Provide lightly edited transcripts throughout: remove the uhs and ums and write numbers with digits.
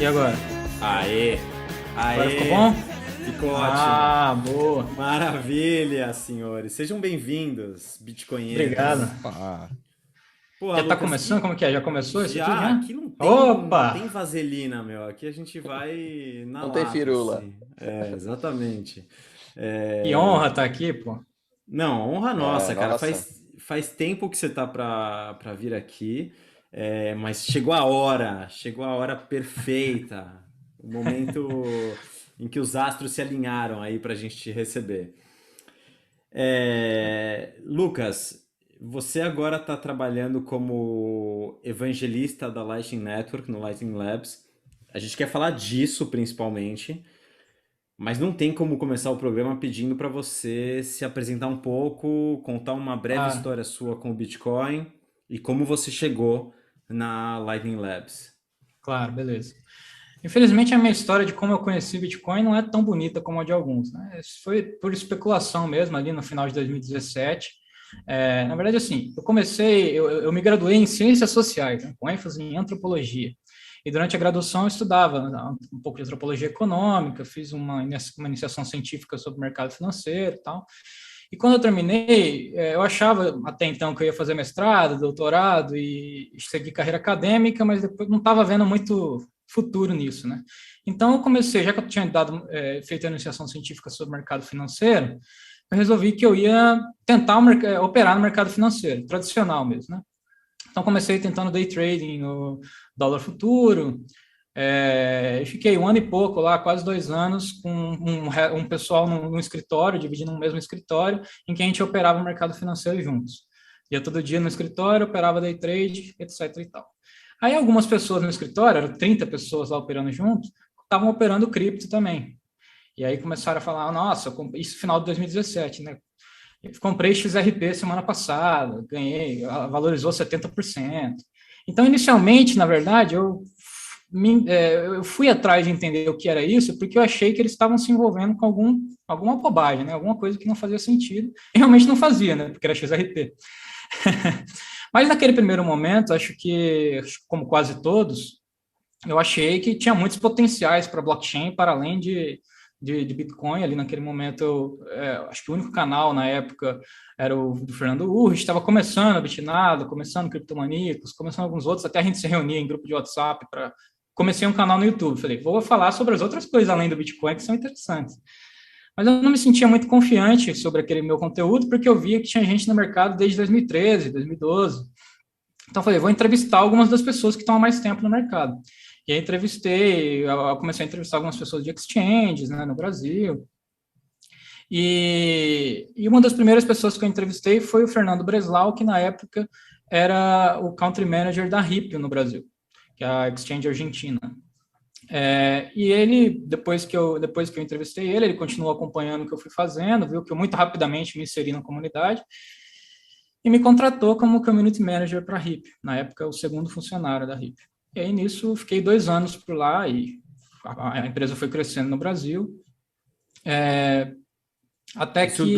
E agora? Aê! Agora ficou Aê! bom? Ficou ótimo! Ah, boa. Maravilha, senhores! Sejam bem-vindos, Obrigado. bitcoinheiros! Opa! Porra, Já tá Lucas, começando? Como que é? Já começou isso tudo já já? aqui não tem Opa! vaselina, meu. Aqui a gente vai na Não tem lata, firula. assim. É, exatamente. Que É, honra estar aqui, pô. Não, honra É, nossa, cara. nossa. Faz tempo que você tá pra vir aqui, mas chegou a hora perfeita, o momento em que os astros se alinharam aí pra gente te receber. Lucas, você agora está trabalhando como evangelista da Lightning Network no Lightning Labs. A gente quer falar disso principalmente. Mas não tem como começar o programa pedindo para você se apresentar um pouco, contar uma breve Ah, história sua com o Bitcoin e como você chegou na Lightning Labs. claro, beleza. Infelizmente, a minha história de como eu conheci Bitcoin não é tão bonita como a de alguns, né? Isso foi por especulação mesmo, ali no final de 2017. Na verdade, assim, eu me graduei em Ciências Sociais, né, com ênfase em Antropologia. E durante a graduação eu estudava um pouco de Antropologia Econômica, fiz uma iniciação científica sobre o mercado financeiro e tal. E quando eu terminei, eu achava até então que eu ia fazer mestrado, doutorado e seguir carreira acadêmica, mas depois não estava vendo muito futuro nisso, né? Então eu comecei, já que eu tinha feito a iniciação científica sobre mercado financeiro, eu resolvi que eu ia tentar operar no mercado financeiro, tradicional mesmo, né? Então comecei tentando day trading no dólar futuro, e fiquei um ano e pouco lá, quase 2 anos, com um pessoal num escritório, dividindo um mesmo escritório, em que a gente operava o mercado financeiro juntos. Ia todo dia no escritório, operava day trade, etc. e tal. Aí algumas pessoas no escritório, eram 30 pessoas lá operando juntos, estavam operando cripto também. E aí começaram a falar, nossa, isso final de 2017, né? Eu comprei XRP semana passada, ganhei, valorizou 70%. Então, inicialmente, na verdade, eu fui atrás de entender o que era isso, porque eu achei que eles estavam se envolvendo com alguma bobagem, né? Alguma coisa que não fazia sentido. E realmente não fazia, né? Porque era XRP. Mas naquele primeiro momento, acho que, como quase todos, eu achei que tinha muitos potenciais para blockchain, para além de Bitcoin. Ali naquele momento, acho que o único canal na época era o do Fernando Urrich, estava começando a Bitnado, começando Criptomaníacos, começando alguns outros, até a gente se reunia em grupo de WhatsApp para... Comecei um canal no YouTube, falei, vou falar sobre as outras coisas além do Bitcoin que são interessantes. Mas eu não me sentia muito confiante sobre aquele meu conteúdo, porque eu via que tinha gente no mercado desde 2013, 2012. Então, eu falei, vou entrevistar algumas das pessoas que estão há mais tempo no mercado. E aí eu comecei a entrevistar algumas pessoas de exchanges, né, no Brasil. E uma das primeiras pessoas que eu entrevistei foi o Fernando Breslau, que na época era o country manager da Ripio no Brasil, que é a exchange argentina. E ele, depois que eu entrevistei ele continuou acompanhando o que eu fui fazendo, viu que eu muito rapidamente me inseri na comunidade e me contratou como community manager para a RIP, na época o segundo funcionário da RIP. E aí nisso fiquei 2 anos por lá e a empresa foi crescendo no Brasil, até Isso que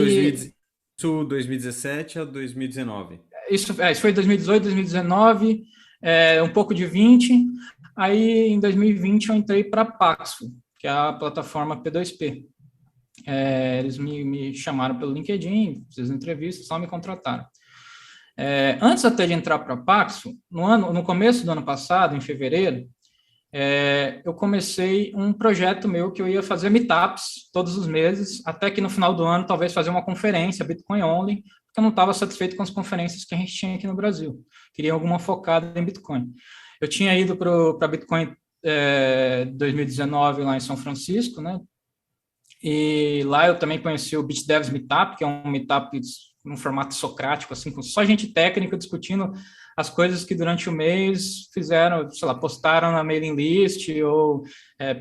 2017 a 2019. isso foi 2018, 2019, um pouco de 20. Aí em 2020 eu entrei para a Paxful, que é a plataforma P2P. Eles me chamaram pelo LinkedIn, fiz entrevistas, só me contrataram. Antes até de entrar para a Paxful, no começo do ano passado, em fevereiro, eu comecei um projeto meu que eu ia fazer meetups todos os meses, até que no final do ano talvez fazer uma conferência Bitcoin Only, porque eu não estava satisfeito com as conferências que a gente tinha aqui no Brasil. Queria alguma focada em Bitcoin. Eu tinha ido para Bitcoin 2019 lá em São Francisco, né? E lá eu também conheci o BitDevs Meetup, que é um meetup num formato socrático, assim, com só gente técnica discutindo as coisas que durante o mês fizeram, sei lá, postaram na mailing list ou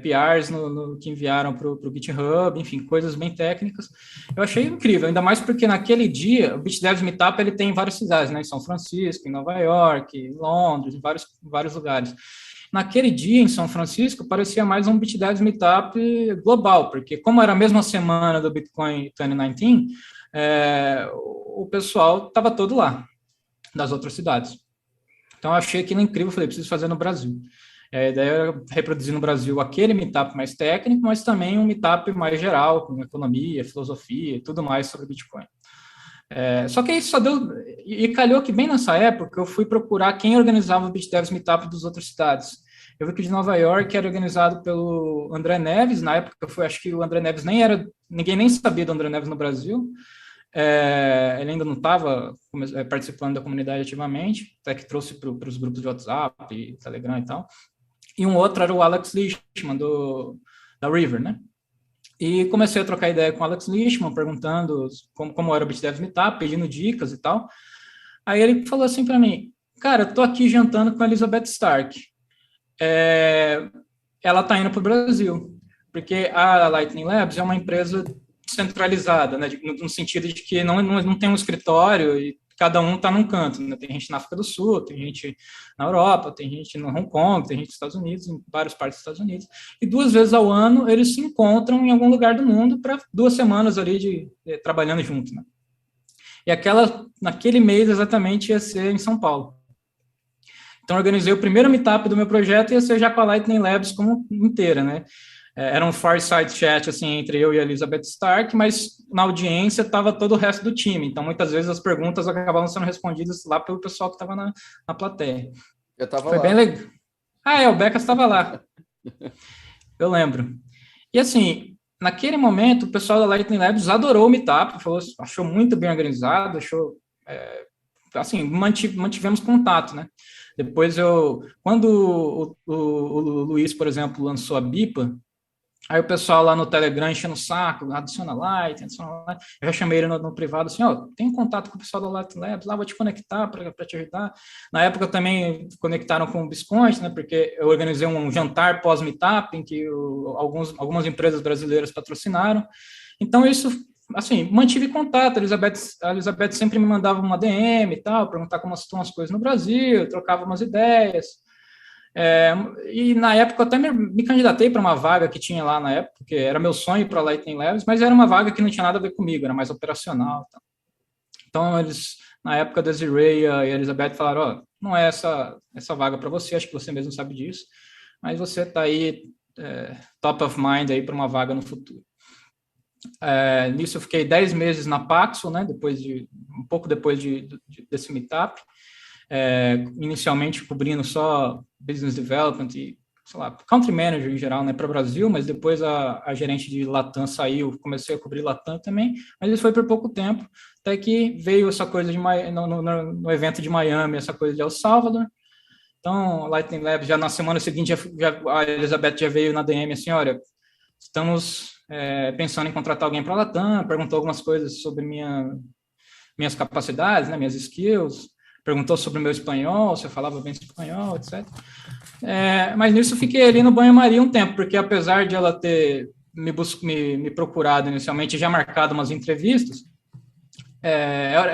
PRs que enviaram para o GitHub, enfim, coisas bem técnicas. Eu achei incrível, ainda mais porque naquele dia, o BitDevs Meetup ele tem em várias cidades, né, em São Francisco, em Nova York, em Londres, em vários lugares. Naquele dia, em São Francisco, parecia mais um BitDevs Meetup global, porque como era a mesma semana do Bitcoin 2019, o pessoal estava todo lá, das outras cidades. Então, eu achei aquilo incrível, falei, preciso fazer no Brasil. A ideia era reproduzir no Brasil aquele meetup mais técnico, mas também um meetup mais geral, com economia, filosofia e tudo mais sobre Bitcoin. Só que isso só deu... E calhou que bem nessa época eu fui procurar quem organizava o BitDevs Meetup dos outras cidades. Eu vi que de Nova York era organizado pelo André Neves, na época acho que o André Neves nem era... Ninguém nem sabia do André Neves no Brasil. Ele ainda não estava participando da comunidade ativamente, até que trouxe para os grupos de WhatsApp, e Telegram e tal. E um outro era o Alex Lichtman, da River, né? E comecei a trocar ideia com o Alex Lichtman, perguntando como era o BitDevs Meetup, pedindo dicas e tal. Aí ele falou assim para mim, cara, eu tô aqui jantando com a Elizabeth Stark. Ela tá indo para o Brasil, porque a Lightning Labs é uma empresa centralizada, né, no sentido de que não tem um escritório e cada um está num canto, né? Tem gente na África do Sul, tem gente na Europa, tem gente no Hong Kong, tem gente nos Estados Unidos, em várias partes dos Estados Unidos, e 2 vezes ao ano eles se encontram em algum lugar do mundo para 2 semanas ali trabalhando juntos, né? E naquele mês exatamente ia ser em São Paulo. Então, organizei o primeiro meetup do meu projeto, ia ser já com a Lightning Labs como inteira, né? Era um fireside chat, assim, entre eu e a Elizabeth Stark, mas na audiência estava todo o resto do time. Então, muitas vezes as perguntas acabavam sendo respondidas lá pelo pessoal que estava na plateia. Eu estava lá. Foi bem legal. O Becas estava lá. Eu lembro. E, assim, naquele momento, o pessoal da Lightning Labs adorou o meetup, achou muito bem organizado, assim, mantivemos contato, né? Depois quando o Luiz, por exemplo, lançou a BIPA, aí o pessoal lá no Telegram enchendo o saco, adiciona Light. Eu já chamei ele no privado, assim, tem contato com o pessoal da Light Labs, lá vou te conectar para te ajudar. Na época também conectaram com o Bisconte, né, porque eu organizei um jantar pós-meetup, em que algumas empresas brasileiras patrocinaram. Então, isso, assim, mantive contato. A Elizabeth sempre me mandava uma DM e tal, perguntar como estão as coisas no Brasil, trocava umas ideias. E na época eu até me candidatei para uma vaga que tinha lá na época, porque era meu sonho para Lightning Labs, mas era uma vaga que não tinha nada a ver comigo, era mais operacional. Então, eles, na época, a Desiree e a Elizabeth falaram, não é essa vaga para você, acho que você mesmo sabe disso, mas você está aí top of mind aí para uma vaga no futuro. Nisso eu fiquei 10 meses na Paxo, né, um pouco depois desse meetup, inicialmente cobrindo só business development e, sei lá, country manager em geral, né, para o Brasil, mas depois a gerente de Latam saiu, comecei a cobrir Latam também, mas isso foi por pouco tempo, até que veio essa coisa no evento de Miami, essa coisa de El Salvador. Então, a Lightning Labs, já na semana seguinte, a Elizabeth já veio na DM assim, olha, estamos pensando em contratar alguém para a Latam, perguntou algumas coisas sobre minhas capacidades, né, minhas skills, perguntou sobre o meu espanhol, se eu falava bem espanhol, etc. Mas nisso fiquei ali no banho-maria um tempo, porque apesar de ela ter me procurado inicialmente, já marcado umas entrevistas,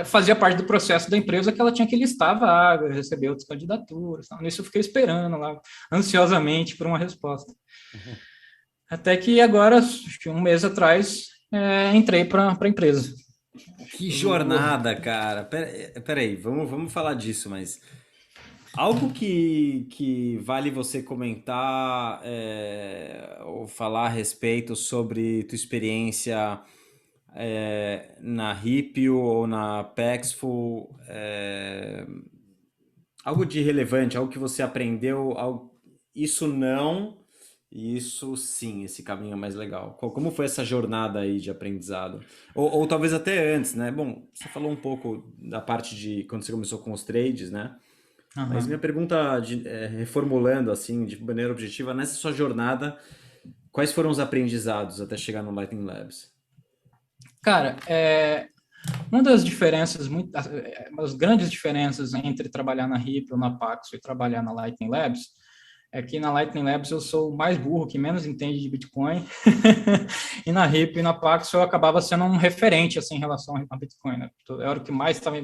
fazia parte do processo da empresa que ela tinha que listar vagas, receber outras candidaturas. Então, nisso eu fiquei esperando lá, ansiosamente, por uma resposta. Uhum. Até que agora, acho que um mês atrás, entrei para a empresa. Que jornada, cara. Peraí, vamos falar disso, mas algo que vale você comentar ou falar a respeito sobre tua experiência na Ripio ou na Paxful, algo de relevante, algo que você aprendeu, isso não, isso sim, esse caminho é mais legal. Como foi essa jornada aí de aprendizado? Ou talvez até antes, né? Bom, você falou um pouco da parte de quando você começou com os trades, né? Uhum. Mas minha pergunta, reformulando assim, de maneira objetiva, nessa sua jornada, quais foram os aprendizados até chegar no Lightning Labs? Cara, uma das diferenças, uma das grandes diferenças entre trabalhar na Ripple, na Paxo e trabalhar na Lightning Labs, é que na Lightning Labs eu sou o mais burro, que menos entende de Bitcoin, e na Ripple e na Paxo eu acabava sendo um referente assim, em relação a Bitcoin. Né? Eu era o que mais estava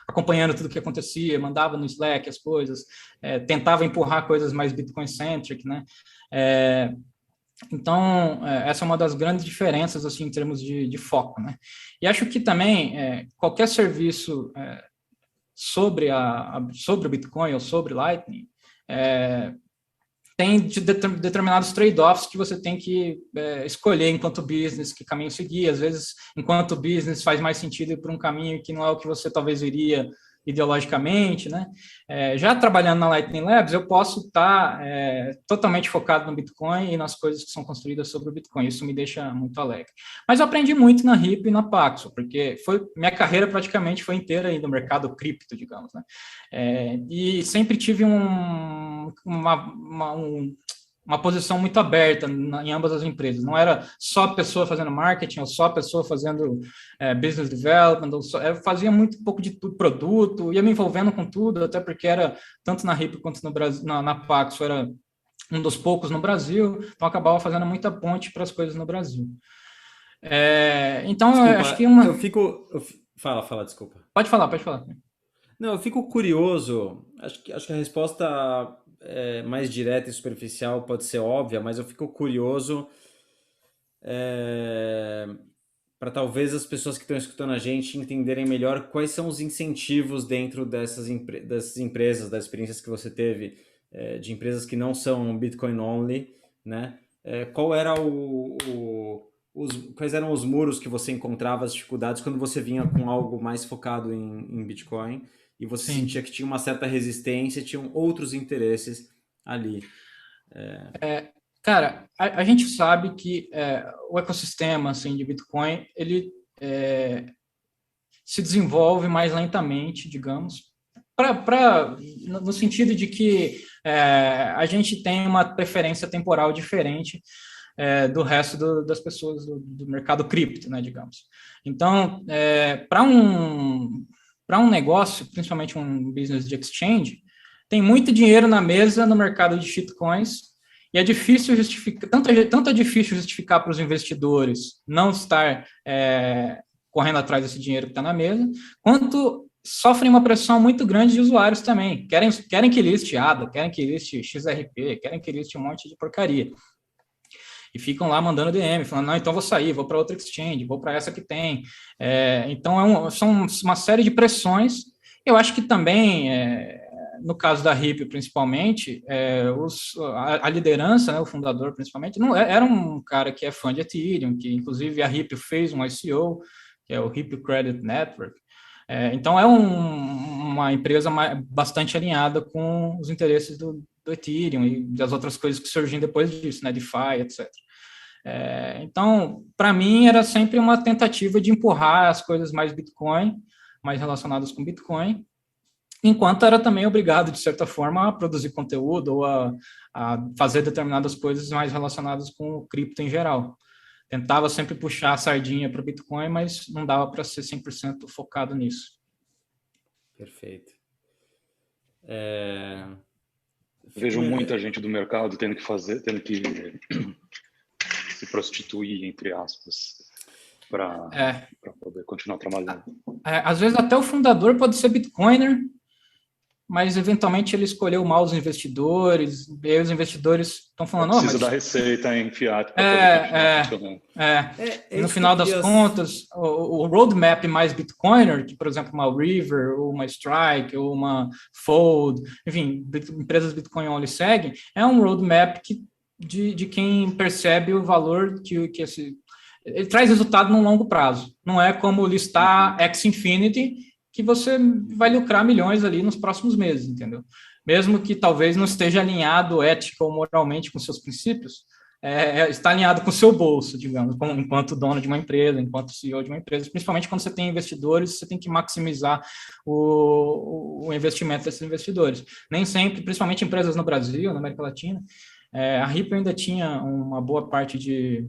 acompanhando tudo o que acontecia, mandava no Slack as coisas, tentava empurrar coisas mais Bitcoin-centric, né? Então, essa é uma das grandes diferenças assim, em termos de foco. Né? E acho que também qualquer serviço sobre o Bitcoin ou sobre Lightning tem determinados trade-offs que você tem que escolher enquanto business, que caminho seguir. Às vezes, enquanto business, faz mais sentido ir por um caminho que não é o que você talvez iria ideologicamente, né? Já trabalhando na Lightning Labs, eu posso estar totalmente focado no Bitcoin e nas coisas que são construídas sobre o Bitcoin. Isso me deixa muito alegre. Mas eu aprendi muito na RIP e na Paxos, porque minha carreira praticamente foi inteira aí no mercado cripto, digamos, né? E sempre tive uma posição muito aberta em ambas as empresas. Não era só a pessoa fazendo marketing, ou só a pessoa fazendo business development, eu fazia muito pouco de tudo, produto, ia me envolvendo com tudo, até porque era, tanto na RIP quanto no Brasil, na Paxos, era um dos poucos no Brasil, então acabava fazendo muita ponte para as coisas no Brasil. Então, Desculpa, eu acho que Fala, desculpa. Pode falar, pode falar. Não, eu fico curioso. Acho que a resposta mais direta e superficial pode ser óbvia, mas eu fico curioso para talvez as pessoas que estão escutando a gente entenderem melhor quais são os incentivos dentro dessas empresas, das experiências que você teve, de empresas que não são Bitcoin only, né? Qual era quais eram os muros que você encontrava, as dificuldades quando você vinha com algo mais focado em Bitcoin e você Sim. sentia que tinha uma certa resistência, tinham outros interesses ali. Cara, a gente sabe que o ecossistema assim, de Bitcoin, ele se desenvolve mais lentamente, digamos, no sentido de que a gente tem uma preferência temporal diferente do resto das pessoas do mercado cripto, né, digamos. Então, para um negócio, principalmente um business de exchange, tem muito dinheiro na mesa no mercado de shitcoins e é difícil justificar, tanto é difícil justificar para os investidores não estar correndo atrás desse dinheiro que está na mesa, quanto sofrem uma pressão muito grande de usuários também. Querem que liste ADA, querem que liste XRP, querem que liste um monte de porcaria. E ficam lá mandando DM, falando, não, então vou sair, vou para outra exchange, vou para essa que tem. Então, são uma série de pressões. Eu acho que também, no caso da RIP, principalmente, a liderança, né, o fundador, principalmente, não era um cara que é fã de Ethereum, que, inclusive, a RIP fez um ICO, que é o RIP Credit Network. Então, uma empresa bastante alinhada com os interesses do Ethereum e das outras coisas que surgiram depois disso, né, DeFi, etc. Então, para mim, era sempre uma tentativa de empurrar as coisas mais Bitcoin, mais relacionadas com Bitcoin, enquanto era também obrigado, de certa forma, a produzir conteúdo ou a fazer determinadas coisas mais relacionadas com o cripto em geral. Tentava sempre puxar a sardinha para o Bitcoin, mas não dava para ser 100% focado nisso. Perfeito. Vejo muita gente do mercado tendo que se prostituir, entre aspas, para poder continuar trabalhando. Às vezes até o fundador pode ser Bitcoiner, mas eventualmente ele escolheu mal os investidores, e aí os investidores estão falando... Precisa dar receita em fiat para poder continuar funcionando. E no final das contas, o roadmap mais Bitcoiner, que, por exemplo, uma River, ou uma Strike, ou uma Fold, enfim, empresas Bitcoin only seguem, é um roadmap de quem percebe o valor que ele traz resultado no longo prazo. Não é como listar X-Infinity, que você vai lucrar milhões ali nos próximos meses, entendeu? Mesmo que talvez não esteja alinhado ética ou moralmente com seus princípios, está alinhado com o seu bolso, digamos, enquanto dono de uma empresa, enquanto CEO de uma empresa, principalmente quando você tem investidores, você tem que maximizar o investimento desses investidores. Nem sempre, principalmente empresas no Brasil, na América Latina, a RIP ainda tinha uma boa parte de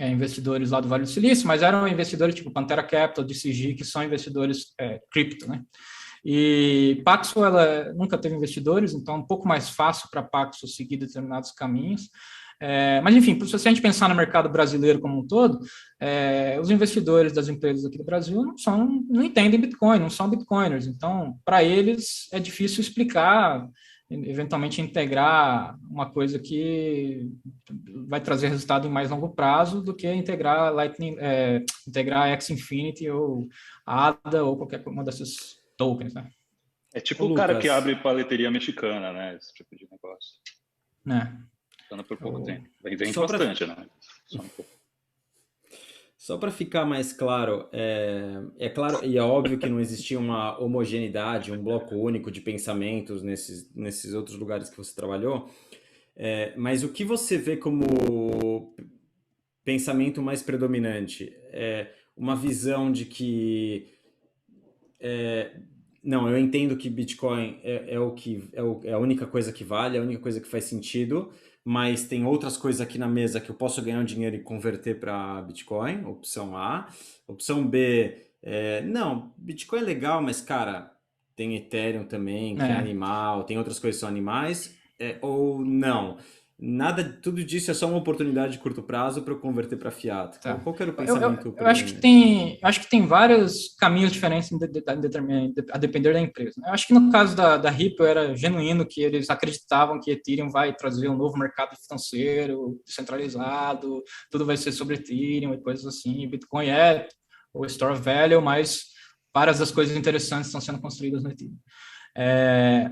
investidores lá do Vale do Silício, mas eram investidores tipo Pantera Capital, DCG, que são investidores cripto, né? E Paxos, ela nunca teve investidores, então é um pouco mais fácil para Paxos seguir determinados caminhos. Mas, enfim, se a gente pensar no mercado brasileiro como um todo, os investidores das empresas aqui do Brasil não entendem Bitcoin, não são Bitcoiners. Então, para eles, é difícil explicar, eventualmente integrar uma coisa que vai trazer resultado em mais longo prazo do que integrar integrar X-Infinity ou ADA ou qualquer uma dessas tokens, né? É tipo o cara que abre paleteria mexicana, né? Esse tipo de negócio. né? Anda por pouco tempo. Vende Só pra- bastante, né? Só um pouco. Só para ficar mais claro, é claro e é óbvio que não existia uma homogeneidade, um bloco único de pensamentos nesses outros lugares que você trabalhou, mas o que você vê como pensamento mais predominante? É uma visão de que não, eu entendo que Bitcoin é a única coisa que vale, é a única coisa que faz sentido, mas tem outras coisas aqui na mesa que eu posso ganhar um dinheiro e converter para Bitcoin, opção A. Opção B, não, Bitcoin é legal, mas cara, tem Ethereum também, que é É, animal, tem outras coisas que são animais, ou não. Nada, tudo disso é só uma oportunidade de curto prazo para eu converter para fiat. Qual, tá. qual que era o Eu, eu, pensamento eu acho que predominante? tem, eu acho que tem vários caminhos diferentes a depender da empresa, né? Eu acho que no caso da Ripple era genuíno que eles acreditavam que Ethereum vai trazer um novo mercado financeiro descentralizado, tudo vai ser sobre Ethereum e coisas assim. Bitcoin é o store of value, mas várias das coisas interessantes estão sendo construídas no Ethereum. É,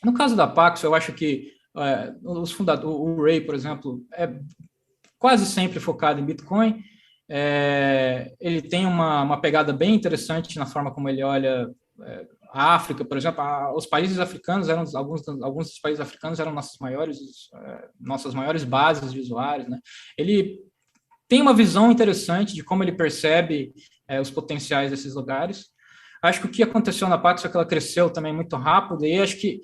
no caso da Paxos, eu acho que os fundadores, o Ray, por exemplo, é quase sempre focado em Bitcoin. Ele tem uma pegada bem interessante na forma como ele olha a África, por exemplo. Os países africanos eram alguns dos países africanos eram nossas maiores bases de usuários, né? Ele tem uma visão interessante de como ele percebe os potenciais desses lugares. Acho que o que aconteceu na Paxos é que ela cresceu também muito rápido e acho que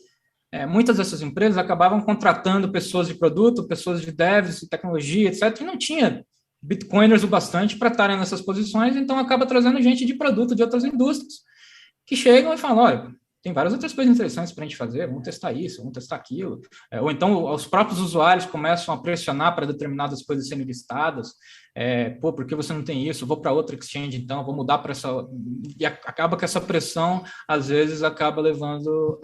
muitas dessas empresas acabavam contratando pessoas de produto, pessoas de devs, de tecnologia, etc., e não tinha bitcoiners o bastante para estarem nessas posições, então acaba trazendo gente de produto de outras indústrias que chegam e falam, olha, tem várias outras coisas interessantes para a gente fazer, vamos testar isso, vamos testar aquilo. Ou então os próprios usuários começam a pressionar para determinadas coisas serem listadas. Pô, por que você não tem isso? Eu vou para outra exchange, então, vou mudar para essa. E acaba que essa pressão, às vezes, acaba levando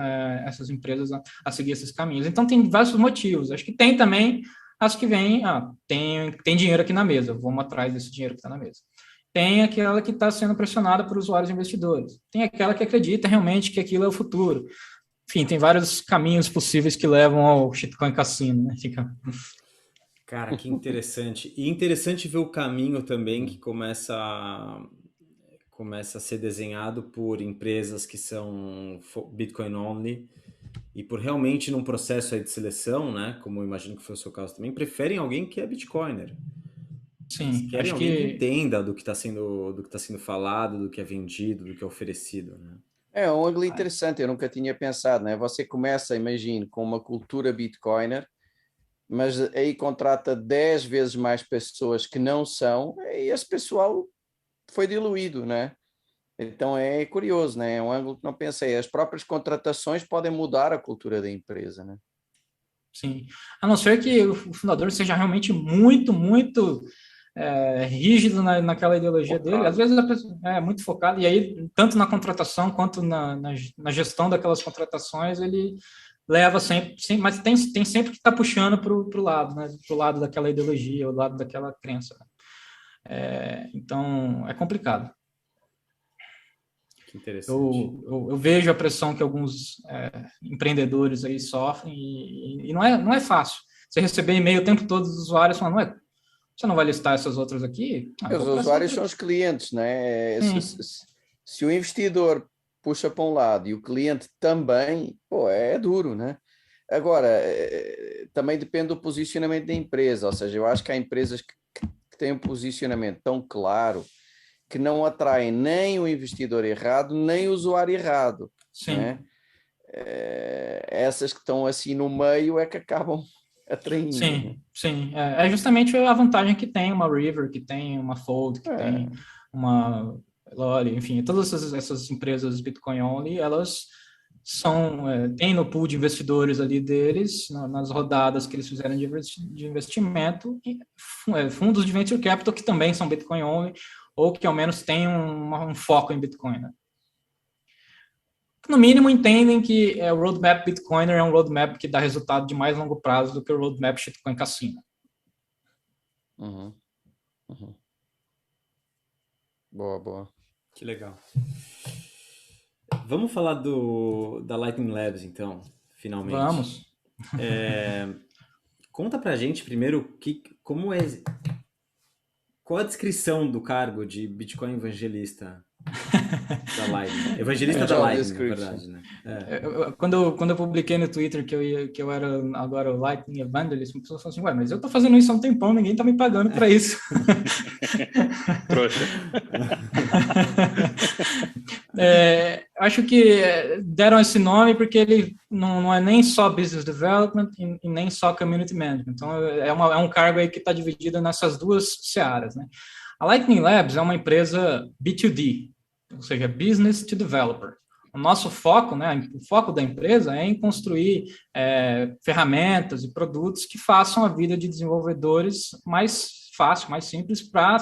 essas empresas a seguir esses caminhos. Então, tem diversos motivos. Acho que tem também as que vêm, tem dinheiro aqui na mesa, vamos atrás desse dinheiro que está na mesa. Tem aquela que está sendo pressionada por usuários e investidores. Tem aquela que acredita realmente que aquilo é o futuro. Enfim, tem vários caminhos possíveis que levam ao shitcoin cassino, né? Cara, que interessante. E interessante ver o caminho também que começa a ser desenhado por empresas que são Bitcoin only e por realmente num processo aí de seleção, né, como eu imagino que foi o seu caso também, preferem alguém que é Bitcoiner. Eles Sim, querem acho alguém que que entenda do que está sendo falado, do que é vendido, do que é oferecido, né? É um ângulo interessante, eu nunca tinha pensado, né? Você começa, imagino, com uma cultura Bitcoiner, mas aí contrata 10 vezes mais pessoas que não são, e esse pessoal foi diluído, né? Então é curioso, né? É um ângulo que não pensei. As próprias contratações podem mudar a cultura da empresa, né? sim. A não ser que o fundador seja realmente muito, muito rígido naquela ideologia dele. Às Focado. vezes a pessoa é muito focado, e aí, tanto na contratação quanto na gestão daquelas contratações, ele leva sempre, mas tem sempre que estar puxando para o lado, né? Para o lado daquela ideologia, o lado daquela crença. Então, é complicado. Que interessante. Eu vejo a pressão que alguns empreendedores aí sofrem e não é fácil. Você receber e-mail o tempo todo dos usuários falando, você não vai listar essas outras aqui? Os Vou para essa usuários outra são aqui. os clientes, né? Sim, Se o investidor puxa para um lado e o cliente também, pô, é duro, né? Agora, também depende do posicionamento da empresa, ou seja, eu acho que há empresas que têm um posicionamento tão claro que não atraem nem o investidor errado, nem o usuário errado, né? sim, Essas que estão assim no meio é que acabam atraindo, né? sim. É justamente a vantagem que tem uma River, que tem uma Fold, que tem É, uma Lolly, enfim, todas essas empresas Bitcoin only, elas têm no pool de investidores ali deles, nas rodadas que eles fizeram de investimento, e fundos de venture capital que também são Bitcoin only, ou que ao menos têm um foco em Bitcoin, né? No mínimo entendem que o roadmap Bitcoiner é um roadmap que dá resultado de mais longo prazo do que o roadmap Shitcoin Cassino. uhum, uhum. Boa, boa. Que legal. Vamos falar da Lightning Labs, então, finalmente. Vamos. Conta pra gente primeiro qual a descrição do cargo de Bitcoin evangelista da Lightning? Evangelista da Lightning, na verdade, né? Quando eu publiquei no Twitter que eu era agora o Lightning Evangelist, uma pessoa falou assim, ué, mas eu tô fazendo isso há um tempão, ninguém tá me pagando para isso. Trouxa. Acho que deram esse nome porque ele não é nem só Business Development e nem só Community Management. Então, é um cargo aí que está dividido nessas duas searas, né? A Lightning Labs é uma empresa B2D, ou seja, Business to Developer. O nosso foco, né, o foco da empresa é em construir ferramentas e produtos que façam a vida de desenvolvedores mais fácil, mais simples para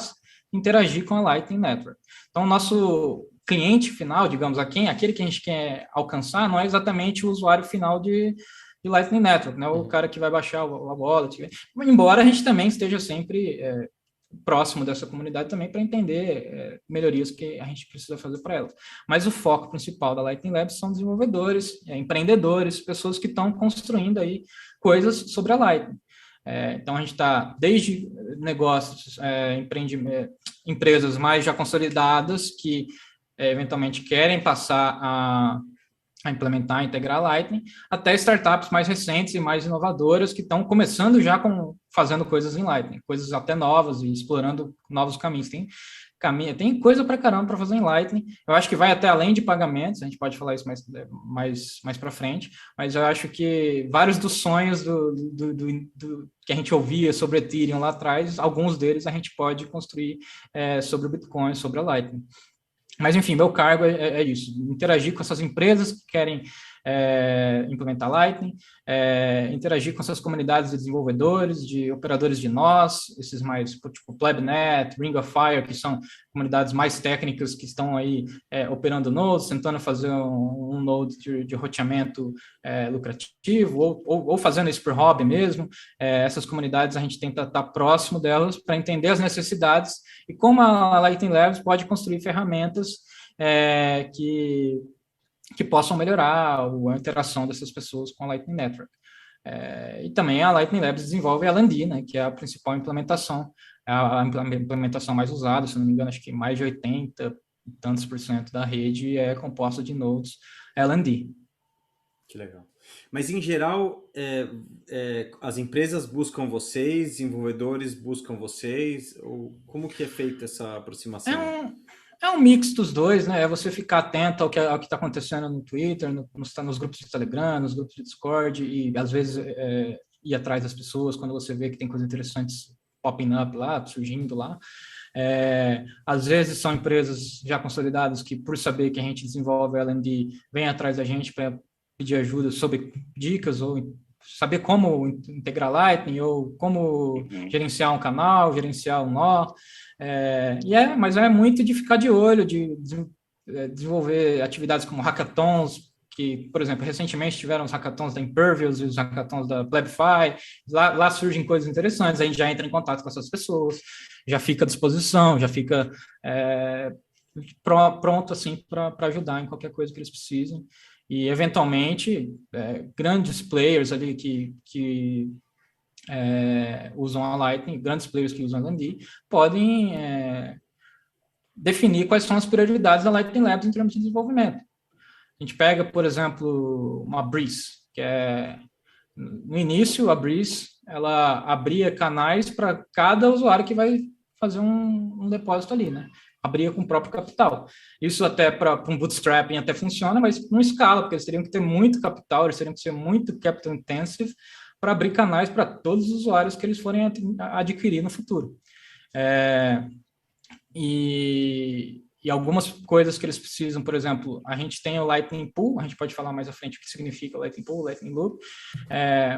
interagir com a Lightning Network. Então, o nosso cliente final, digamos, aquele que a gente quer alcançar, não é exatamente o usuário final de Lightning Network, né? O cara que vai baixar a wallet. Embora a gente também esteja sempre próximo dessa comunidade também para entender melhorias que a gente precisa fazer para elas. Mas o foco principal da Lightning Labs são desenvolvedores, empreendedores, pessoas que estão construindo aí coisas sobre a Lightning. Então, a gente está desde negócios, empresas mais já consolidadas que eventualmente querem passar a implementar, a integrar a Lightning, até startups mais recentes e mais inovadoras que estão começando já fazendo coisas em Lightning, coisas até novas e explorando novos caminhos. Tem coisa para caramba para fazer em Lightning. Eu acho que vai até além de pagamentos, a gente pode falar isso mais para frente, mas eu acho que vários dos sonhos que a gente ouvia sobre Ethereum lá atrás, alguns deles a gente pode construir sobre o Bitcoin, sobre a Lightning. Mas, enfim, meu cargo é isso, interagir com essas empresas que querem implementar Lightning, interagir com essas comunidades de desenvolvedores, de operadores de nós, esses mais, tipo Plebnet, Ring of Fire, que são comunidades mais técnicas que estão aí operando nodes, tentando fazer um node de roteamento lucrativo, ou fazendo isso por hobby mesmo. Essas comunidades a gente tenta estar próximo delas para entender as necessidades e como a Lightning Labs pode construir ferramentas que possam melhorar a interação dessas pessoas com a Lightning Network. E também a Lightning Labs desenvolve a LND, né, que é a principal implementação, a implementação mais usada, se não me engano, acho que mais de 80 e tantos % da rede é composta de nodes LND. Que legal. Mas, em geral, as empresas buscam vocês, desenvolvedores buscam vocês, ou como que é feita essa aproximação? É um mix dos dois, né? É você ficar atento ao que está acontecendo no Twitter, nos grupos de Telegram, nos grupos de Discord, e às vezes ir atrás das pessoas quando você vê que tem coisas interessantes popping up lá, surgindo lá. Às vezes são empresas já consolidadas que, por saber que a gente desenvolve LND, vêm atrás da gente para pedir ajuda sobre dicas ou saber como integrar Lightning ou como gerenciar um canal, gerenciar um nó. Mas é muito de ficar de olho, de desenvolver atividades como hackathons, que, por exemplo, recentemente tiveram os hackathons da Impervious e os hackathons da Plebify. Lá surgem coisas interessantes, a gente já entra em contato com essas pessoas, já fica à disposição, já fica pronto assim, para ajudar em qualquer coisa que eles precisem. E, eventualmente, grandes players ali que usam a Lightning, grandes players que usam a LND, podem definir quais são as prioridades da Lightning Labs em termos de desenvolvimento. A gente pega, por exemplo, uma Breeze, que no início, a Breeze, ela abria canais para cada usuário que vai fazer um depósito ali, né? Abria com o próprio capital. Isso até para um bootstrapping até funciona, mas não escala, porque eles teriam que ter muito capital, eles teriam que ser muito capital intensive para abrir canais para todos os usuários que eles forem adquirir no futuro. E algumas coisas que eles precisam, por exemplo, a gente tem o Lightning Pool, a gente pode falar mais à frente o que significa o Lightning Pool, Lightning Loop,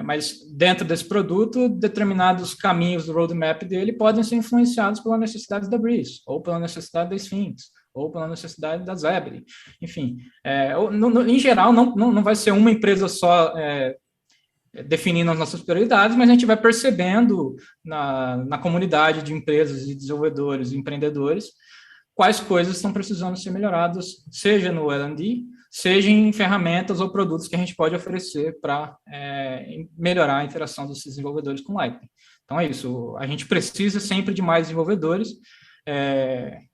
mas dentro desse produto, determinados caminhos do roadmap dele podem ser influenciados pelas necessidades da Breeze, ou pela necessidade da Sphinx, ou pela necessidade da Zebedee. Enfim, em geral, não vai ser uma empresa só definindo as nossas prioridades, mas a gente vai percebendo na comunidade de empresas e desenvolvedores e empreendedores quais coisas estão precisando ser melhoradas, seja no LND, seja em ferramentas ou produtos que a gente pode oferecer para melhorar a interação dos desenvolvedores com Lightning. Então é isso, a gente precisa sempre de mais desenvolvedores.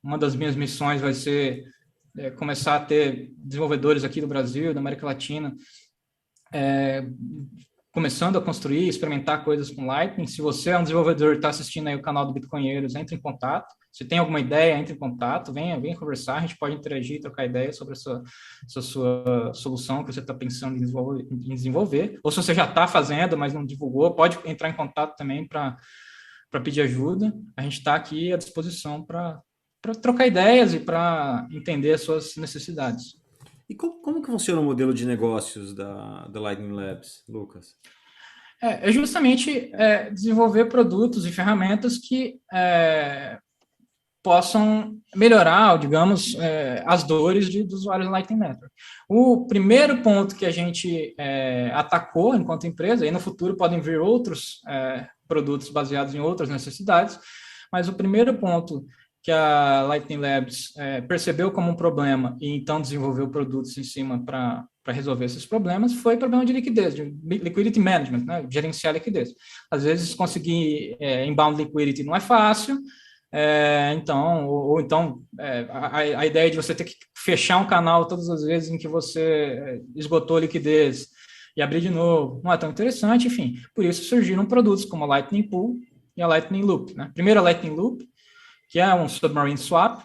Uma das minhas missões vai ser começar a ter desenvolvedores aqui do Brasil, da América Latina, começando a construir, experimentar coisas com Lightning. Se você é um desenvolvedor e está assistindo aí o canal do Bitcoinheiros, entre em contato. Se tem alguma ideia, entre em contato, venha conversar, a gente pode interagir, trocar ideias sobre essa sua solução que você está pensando em desenvolver. Ou se você já está fazendo, mas não divulgou, pode entrar em contato também para pedir ajuda. A gente está aqui à disposição para trocar ideias e para entender as suas necessidades. E como que funciona o modelo de negócios da Lightning Labs, Lucas? É justamente desenvolver produtos e ferramentas que possam melhorar, digamos, as dores dos usuários Lightning Network. O primeiro ponto que a gente atacou enquanto empresa, e no futuro podem vir outros produtos baseados em outras necessidades, mas o primeiro ponto que a Lightning Labs percebeu como um problema e então desenvolveu produtos em cima para resolver esses problemas foi o problema de liquidez, de liquidity management, né? Gerenciar a liquidez. Às vezes conseguir inbound liquidity não é fácil, a ideia de você ter que fechar um canal todas as vezes em que você esgotou a liquidez e abrir de novo não é tão interessante, enfim. Por isso surgiram produtos como a Lightning Pool e a Lightning Loop, né? Primeiro a Lightning Loop, que é um submarine swap,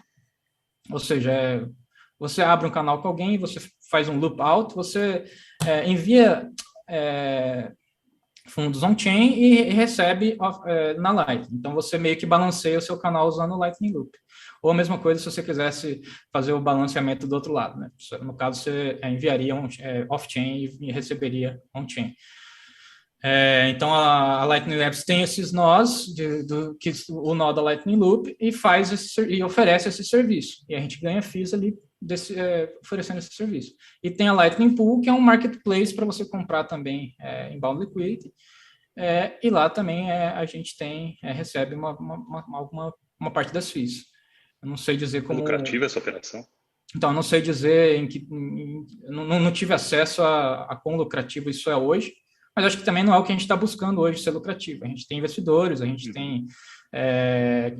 ou seja, você abre um canal com alguém, você faz um loop out, você envia fundos on-chain e recebe na Lightning. Então, você meio que balanceia o seu canal usando o Lightning Loop. Ou a mesma coisa se você quisesse fazer o balanceamento do outro lado, né? No caso, você enviaria off-chain e receberia on-chain. Então, a Lightning Labs tem esses nós, o nó da Lightning Loop, e oferece esse serviço. E a gente ganha fees ali oferecendo esse serviço. E tem a Lightning Pool, que é um marketplace para você comprar também inbound liquidity. E lá também a gente recebe uma parte das fees. Eu não sei dizer como... É lucrativa essa operação? Então, eu não sei dizer não tive acesso a quão lucrativo isso é hoje, mas acho que também não é o que a gente está buscando hoje, ser lucrativo. A gente tem investidores, a gente tem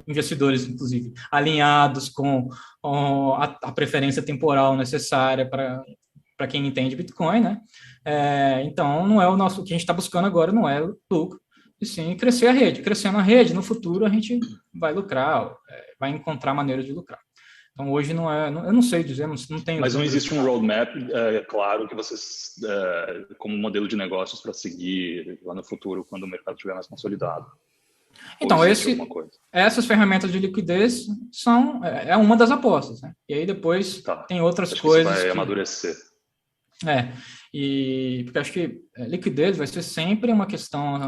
investidores, inclusive, alinhados com a preferência temporal necessária para quem entende Bitcoin, né? Então, não é o que a gente está buscando agora, não é lucro, e sim crescer a rede. Crescendo a rede, no futuro a gente vai lucrar, vai encontrar maneiras de lucrar. Então, hoje não é... Eu não sei dizer, não tenho... Mas não existe um roadmap, claro, que vocês, como modelo de negócios para seguir lá no futuro, quando o mercado estiver mais consolidado? Então, essas ferramentas de liquidez são uma das apostas, né? E aí depois tem outras coisas que vai amadurecer. Porque acho que liquidez vai ser sempre uma questão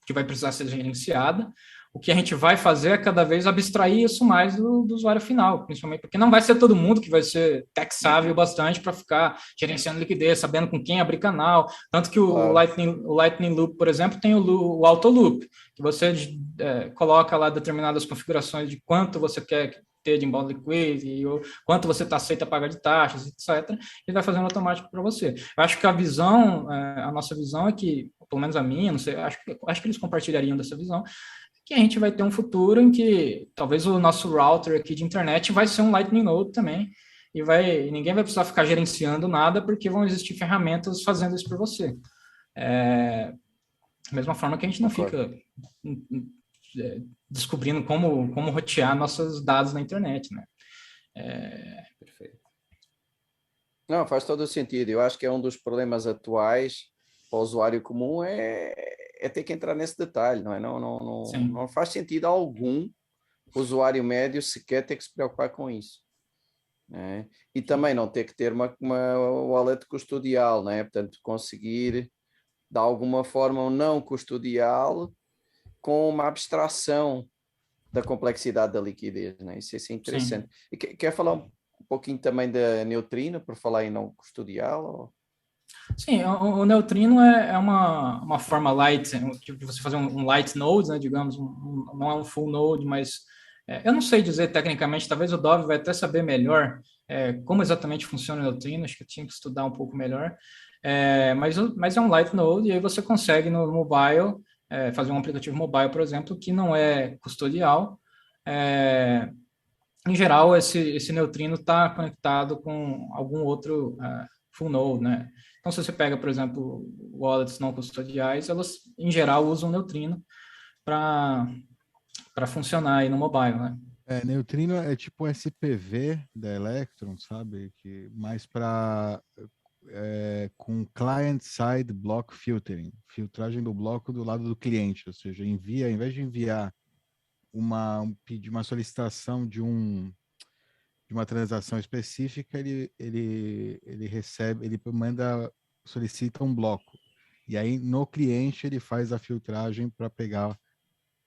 que vai precisar ser gerenciada. O que a gente vai fazer é cada vez abstrair isso mais do usuário final, principalmente porque não vai ser todo mundo que vai ser tech-savvy bastante para ficar gerenciando liquidez, sabendo com quem abrir canal. Tanto que o Lightning Loop, por exemplo, tem o Auto Loop, que você coloca lá determinadas configurações de quanto você quer ter de inbound liquidity, ou quanto você aceita pagar de taxas, etc. Ele vai fazendo automático para você. Eu acho que a nossa visão é que, pelo menos a minha, não sei, acho que eles compartilhariam dessa visão, que a gente vai ter um futuro em que talvez o nosso router aqui de internet vai ser um Lightning Node também, e ninguém vai precisar ficar gerenciando nada, porque vão existir ferramentas fazendo isso por você. Da mesma forma que a gente não fica descobrindo como rotear nossos dados na internet, né? Perfeito. Não, faz todo o sentido. Eu acho que é um dos problemas atuais para o usuário comum é ter que entrar nesse detalhe, não é? Não faz sentido algum o usuário médio sequer ter que se preocupar com isso. Né? E também não ter que ter uma wallet custodial, não é? Portanto, conseguir, de alguma forma, um não custodial com uma abstração da complexidade da liquidez. Não é? Isso é interessante. Sim. E quer falar um pouquinho também da Neutrino, por falar em não custodial? Ou... Sim, o Neutrino é uma forma light, tipo de você fazer um light node, né, digamos, não é um full node, mas eu não sei dizer tecnicamente, talvez o Dove vai até saber melhor, como exatamente funciona o neutrino, acho que eu tinha que estudar um pouco melhor. Mas é um light node, e aí você consegue no mobile, fazer um aplicativo mobile, por exemplo, que não é custodial. Em geral, esse neutrino está conectado com algum outro full node, né? Então, se você pega, por exemplo, wallets não custodiais, elas, em geral, usam neutrino para funcionar aí no mobile, né? Neutrino é tipo o SPV da Electron, sabe? Que mais para com client-side block filtering, filtragem do bloco do lado do cliente, ou seja, ao invés de enviar pedir uma solicitação de uma transação específica, ele recebe, solicita um bloco. E aí no cliente ele faz a filtragem para pegar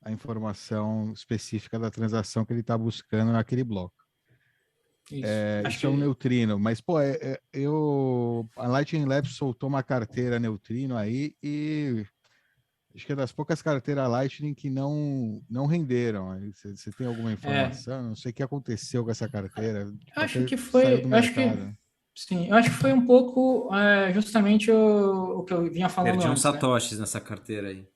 a informação específica da transação que ele está buscando naquele bloco. Isso é um neutrino, mas a Lightning Labs soltou uma carteira neutrino aí e acho que é das poucas carteiras Lightning que não renderam. Você tem alguma informação? Não sei o que aconteceu com essa carteira. Acho que foi, sim, eu acho que foi um pouco justamente o que eu vinha falando Perdi uns antes, satoshis nessa carteira aí.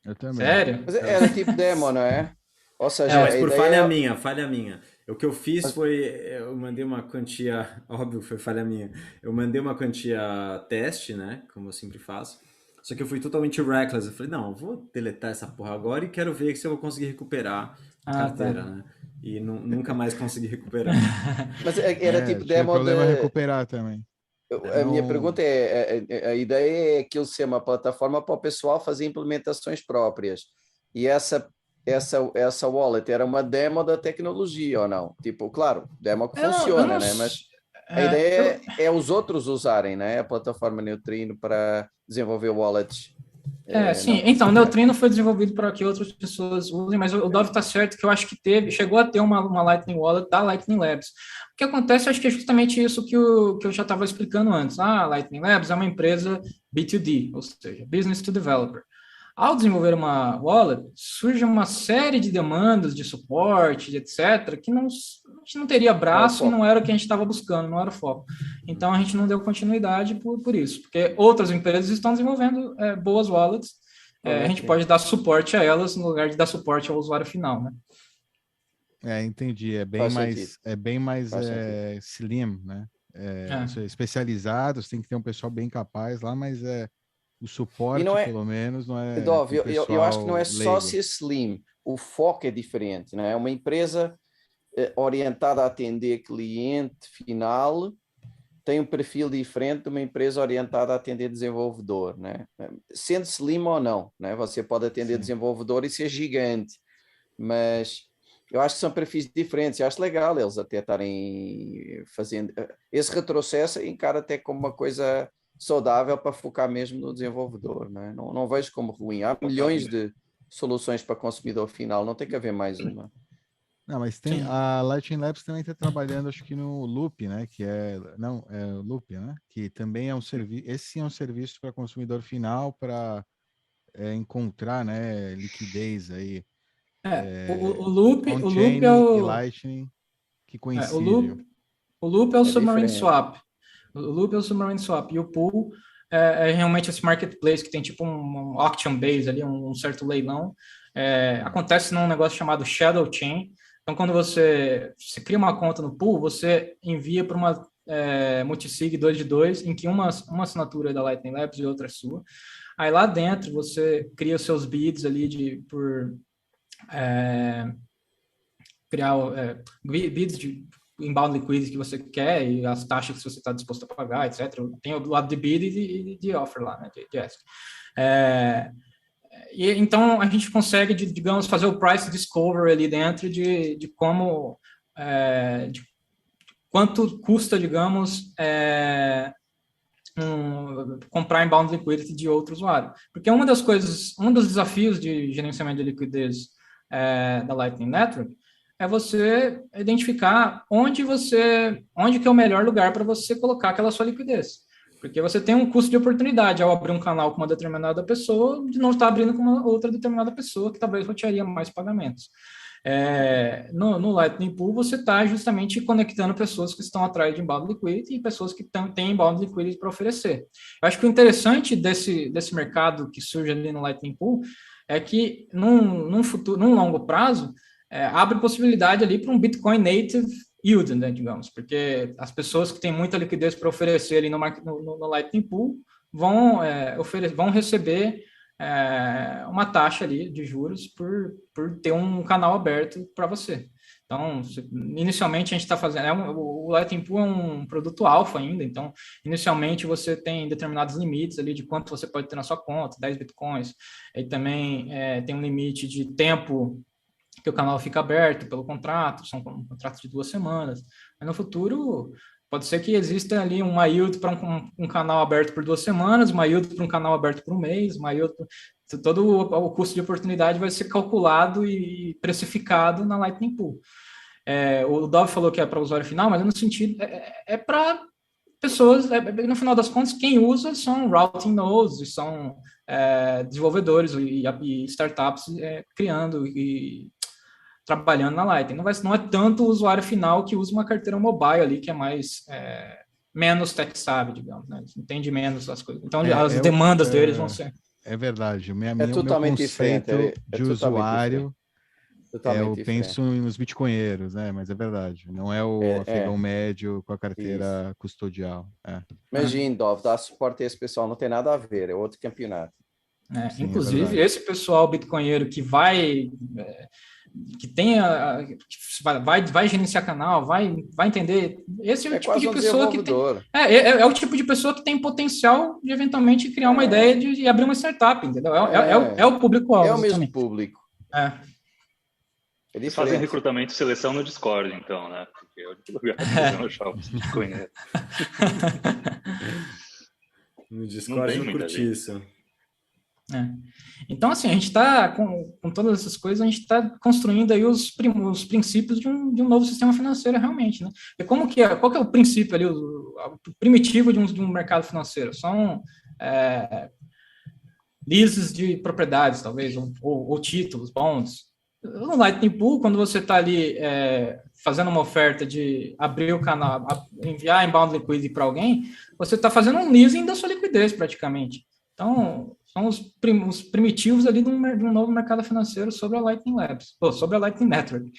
Eu também. Sério? Mas era tipo demo, não é? Ou seja, mas por falha minha. minha. O que eu fiz foi, eu mandei uma quantia, óbvio, foi falha minha. Eu mandei uma quantia teste, né? Como eu sempre faço. Só que eu fui totalmente reckless. Eu falei, não, eu vou deletar essa porra agora e quero ver se eu vou conseguir recuperar a carteira, né? E nunca mais consegui recuperar. Mas era tipo demo problema recuperar também. A minha pergunta a ideia é aquilo ser uma plataforma para o pessoal fazer implementações próprias. E essa wallet era uma demo da tecnologia ou não? Tipo, claro, demo que funciona, né? Mas a ideia é os outros usarem, né? A plataforma Neutrino para desenvolver wallets. Sim. Então, o Neutrino foi desenvolvido para que outras pessoas usem, mas o Dove está certo que eu acho que chegou a ter uma Lightning Wallet da Lightning Labs. O que acontece, eu acho que é justamente isso que eu já estava explicando antes. A Lightning Labs é uma empresa B2D, ou seja, Business to Developer. Ao desenvolver uma wallet, surge uma série de demandas de suporte, etc., que a gente não teria braço e não era o que a gente estava buscando, não era o foco. Então, a gente não deu continuidade por isso, porque outras empresas estão desenvolvendo boas wallets, a gente pode dar suporte a elas no lugar de dar suporte ao usuário final, né? Entendi. É bem mais slim, né? Especializados, tem que ter um pessoal bem capaz lá, mas o suporte, pelo menos, não é... Dove, eu acho que não é só ser slim, o foco é diferente, não é? Uma empresa orientada a atender cliente final tem um perfil diferente de uma empresa orientada a atender desenvolvedor, né? Sendo slim ou não, né? Você pode atender desenvolvedor e ser gigante, mas eu acho que são perfis diferentes. Eu acho legal eles até estarem fazendo esse retrocesso, encara até como uma coisa saudável para focar mesmo no desenvolvedor, né? Não vejo como ruim. Há milhões de soluções para consumidor final, não tem que haver mais uma. Não, mas tem a Lightning Labs também está trabalhando, acho que no Loop, né? O Loop, né? Que também é um serviço. Esse sim é um serviço para consumidor final para encontrar, né? Liquidez aí. O Loop é o e Lightning que coincide. O Loop é o Submarine Swap. O Loop é o Submarine Swap. E o Pool é realmente esse marketplace que tem tipo um auction base ali, um certo leilão. Acontece num negócio chamado Shadow Chain. Então, quando você cria uma conta no Pool, você envia para uma multisig 2 de 2, em que uma assinatura é da Lightning Labs e outra é sua. Aí lá dentro você cria os seus bids ali por criar bids de inbound liquidity que você quer e as taxas que você está disposto a pagar, etc. Tem o lado de bid e de offer lá, né, de ask. E então a gente consegue, digamos, fazer o price discovery ali dentro de como, de quanto custa, digamos, comprar inbound liquidity de outro usuário. Porque um dos desafios de gerenciamento de liquidez da Lightning Network é você identificar onde que é o melhor lugar para você colocar aquela sua liquidez. Porque você tem um custo de oportunidade ao abrir um canal com uma determinada pessoa de não estar abrindo com uma outra determinada pessoa que talvez rotearia mais pagamentos. No Lightning Pool, você está justamente conectando pessoas que estão atrás de inbound liquidity e pessoas que têm inbound liquidity para oferecer. Eu acho que o interessante desse mercado que surge ali no Lightning Pool é que, num longo prazo, abre possibilidade ali para um Bitcoin native yield, né, digamos, porque as pessoas que têm muita liquidez para oferecer ali no Lightning Pool vão receber uma taxa ali de juros por ter um canal aberto para você. Então, inicialmente a gente está fazendo, o Lightning Pool é um produto alfa ainda, então inicialmente você tem determinados limites ali de quanto você pode ter na sua conta, 10 bitcoins, e também tem um limite de tempo que o canal fica aberto pelo contrato, são contratos de 2 semanas, mas no futuro pode ser que exista ali uma yield para um canal aberto por 2 semanas, uma yield para um canal aberto por um mês, uma yield todo o custo de oportunidade vai ser calculado e precificado na Lightning Pool. O Dov falou que é para usuário final, mas no sentido para pessoas, no final das contas, quem usa são routing nodes, são desenvolvedores e startups criando e trabalhando na Lightning. Não é tanto o usuário final que usa uma carteira mobile ali, que é mais menos tech savvy, digamos, né? Entende menos as coisas. Então, as demandas deles vão ser... É verdade. O meu totalmente conceito de usuário, eu diferente. penso nos bitcoinheiros, né? Mas é verdade. Não é o afegão médio com a carteira custodial. Imagina, Dov, dar suporte a esse pessoal não tem nada a ver, é outro campeonato. Sim, inclusive, esse pessoal bitcoinheiro que vai... que tenha, vai gerenciar canal, vai entender. Esse é o tipo de pessoa que tem. É o tipo de pessoa que tem potencial de eventualmente criar uma ideia de abrir uma startup, entendeu? É o público-alvo. É o mesmo público. Eles fazem recrutamento e seleção no Discord, então, né? Porque é o único lugar que vocês vão achar os bitcoinheiros. No Discord eu curti isso. Então, assim, a gente está, com todas essas coisas, a gente está construindo aí os princípios de um novo sistema financeiro, realmente, né? E qual que é o princípio ali, o primitivo de um mercado financeiro? São leases de propriedades, talvez, ou títulos, bonds. No Lightning Pool, quando você está ali fazendo uma oferta de abrir o canal, enviar inbound liquidity para alguém, você está fazendo um leasing da sua liquidez, praticamente. Então, são os primitivos ali de um novo mercado financeiro sobre a Lightning Labs, sobre a Lightning Network.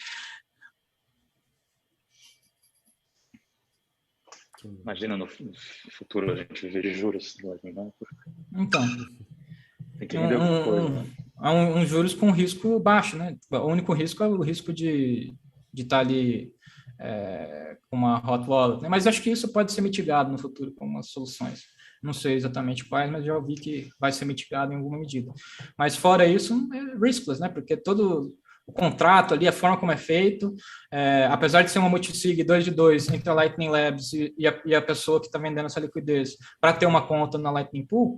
Imagina no futuro a gente viver juros do Lightning Network. Então, tem que vender alguma coisa. Um juros com risco baixo, né? O único risco é o risco de estar ali com uma hot wallet, né? Mas acho que isso pode ser mitigado no futuro com umas soluções. Não sei exatamente quais, mas já ouvi que vai ser mitigado em alguma medida. Mas fora isso, é riskless, né? Porque todo o contrato ali, a forma como é feito, apesar de ser uma multisig 2 de 2 entre a Lightning Labs e a pessoa que está vendendo essa liquidez para ter uma conta na Lightning Pool,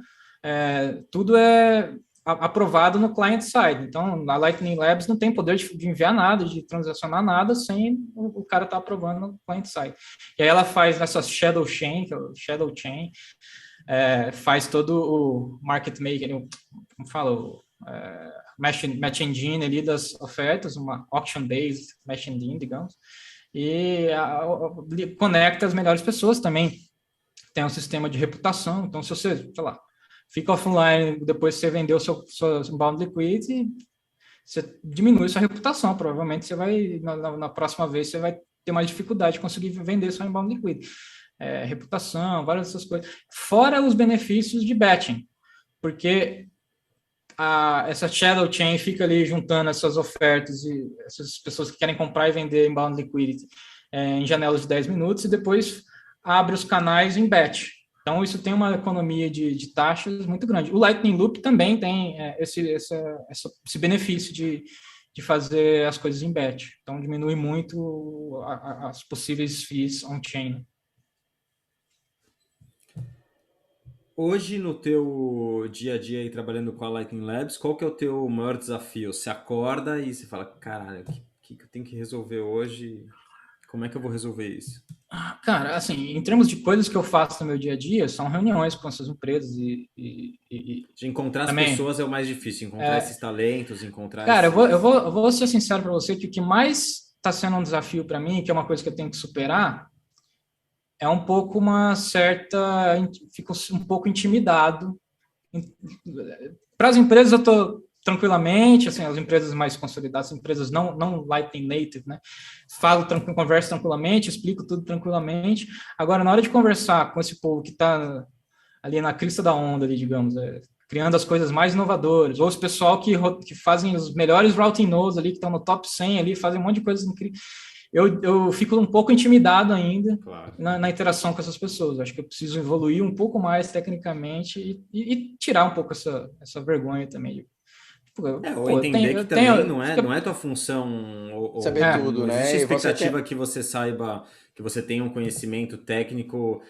tudo é aprovado no client side. Então, a Lightning Labs não tem poder de enviar nada, de transacionar nada, sem o cara estar aprovando no client side. E aí ela faz essa shadow chain, que é o shadow chain, faz todo o market making, como fala, match engine ali das ofertas, uma auction-based match engine, digamos, e conecta as melhores pessoas também. Tem um sistema de reputação, então se você, sei lá, fica offline, depois você vendeu seu inbound liquidity, você diminui sua reputação, provavelmente você vai, na próxima vez, você vai ter mais dificuldade de conseguir vender seu inbound liquidity. Reputação, várias dessas coisas. Fora os benefícios de batching, porque essa shadow chain fica ali juntando essas ofertas e essas pessoas que querem comprar e vender inbound liquidity em janelas de 10 minutos e depois abre os canais em batch. Então, isso tem uma economia de taxas muito grande. O Lightning Loop também tem esse benefício de fazer as coisas em batch. Então, diminui muito as possíveis fees on-chain. Hoje, no teu dia a dia aí, trabalhando com a Lightning Labs, qual que é o teu maior desafio? Você acorda e você fala, caralho, o que eu tenho que resolver hoje? Como é que eu vou resolver isso? Cara, assim, em termos de coisas que eu faço no meu dia a dia, são reuniões com essas empresas De encontrar as também. pessoas é o mais difícil, encontrar esses talentos, encontrar Cara, esses... eu vou ser sincero para você que o que mais está sendo um desafio para mim, que é uma coisa que eu tenho que superar, é um pouco uma certa... Fico um pouco intimidado. Para as empresas eu estou tranquilamente, assim, as empresas mais consolidadas, as empresas não Lightning Native, né? Converso tranquilamente, explico tudo tranquilamente. Agora, na hora de conversar com esse povo que está ali na crista da onda, ali, digamos, criando as coisas mais inovadoras, ou os pessoal que fazem os melhores routing nodes ali, que estão no top 100 ali, fazem um monte de coisas incríveis. Eu fico um pouco intimidado ainda Claro. na interação com essas pessoas. Acho que eu preciso evoluir um pouco mais tecnicamente e tirar um pouco essa vergonha também. Ou entender que também não é tua função saber tudo, não né? existe E você expectativa que você saiba, que você tenha um conhecimento técnico.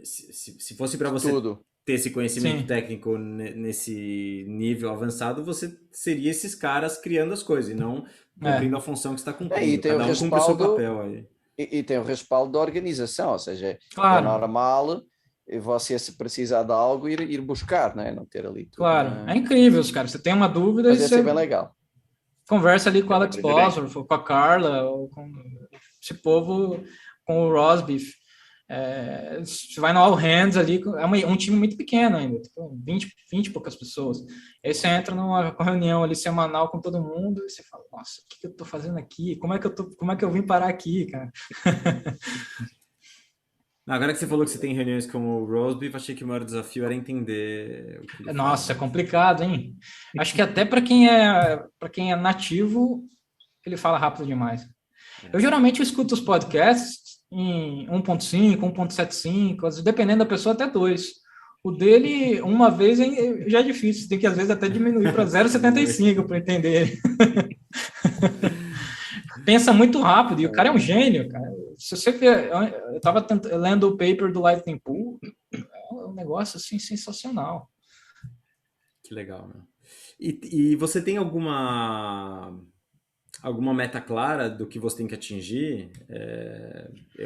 Se fosse para você tudo. ter esse conhecimento Sim. técnico nesse nível avançado, você seria esses caras criando as coisas e não cumprindo a função que está cumprindo. E tem Cada um cumpre o seu papel aí. E tem o respaldo da organização, ou seja, Claro. é normal você, se precisar de algo, ir buscar, né? Não ter ali tudo. Claro, é incrível, cara. Você tem uma dúvida Mas e esse você é bem legal. Conversa ali com o Alex Bosworth, ou com a Carla, ou com esse povo, com o Rosbif. Você vai no All Hands ali, é um time muito pequeno ainda, 20 e poucas pessoas. Aí você entra numa reunião ali semanal com todo mundo e você fala, nossa, o que eu tô fazendo aqui? Como é que eu vim parar aqui, cara? Agora que você falou que você tem reuniões com o Rosebeef, achei que o maior desafio era entender o que ele Nossa, faz. é complicado, hein? Acho que até para quem é nativo, ele fala rápido demais. Eu geralmente escuto os podcasts em 1.5, 1.75, dependendo da pessoa, até 2. O dele, uma vez, já é difícil, tem que às vezes até diminuir para 0.75 para entender. Pensa muito rápido, e o cara é um gênio, cara. Se você ver, eu estava lendo o paper do Lightning Pool, é um negócio assim sensacional. Que legal, meu. E você tem alguma meta clara do que você tem que atingir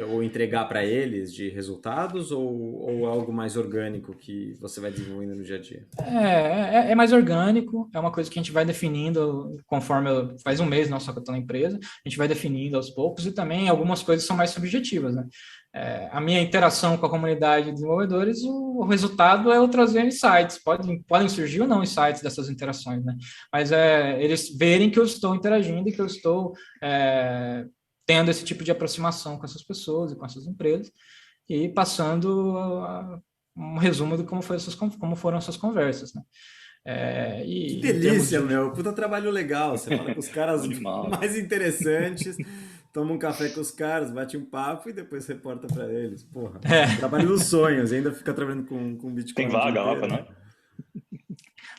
ou entregar para eles de resultados ou algo mais orgânico que você vai desenvolvendo no dia a dia? É mais orgânico, é uma coisa que a gente vai definindo conforme faz um mês, não só que eu estou na empresa, a gente vai definindo aos poucos e também algumas coisas são mais subjetivas, né? A minha interação com a comunidade de desenvolvedores, o resultado é eu trazer insights, podem surgir ou não insights dessas interações, né? Mas eles verem que eu estou interagindo e que eu estou tendo esse tipo de aproximação com essas pessoas e com essas empresas e passando um resumo de como foram essas conversas, né? Que delícia, meu! Puta trabalho legal. Você fala com os caras mais interessantes, toma um café com os caras, bate um papo e depois reporta para eles. Porra, trabalho dos sonhos, ainda fica trabalhando com Bitcoin. Tem vaga lá, né?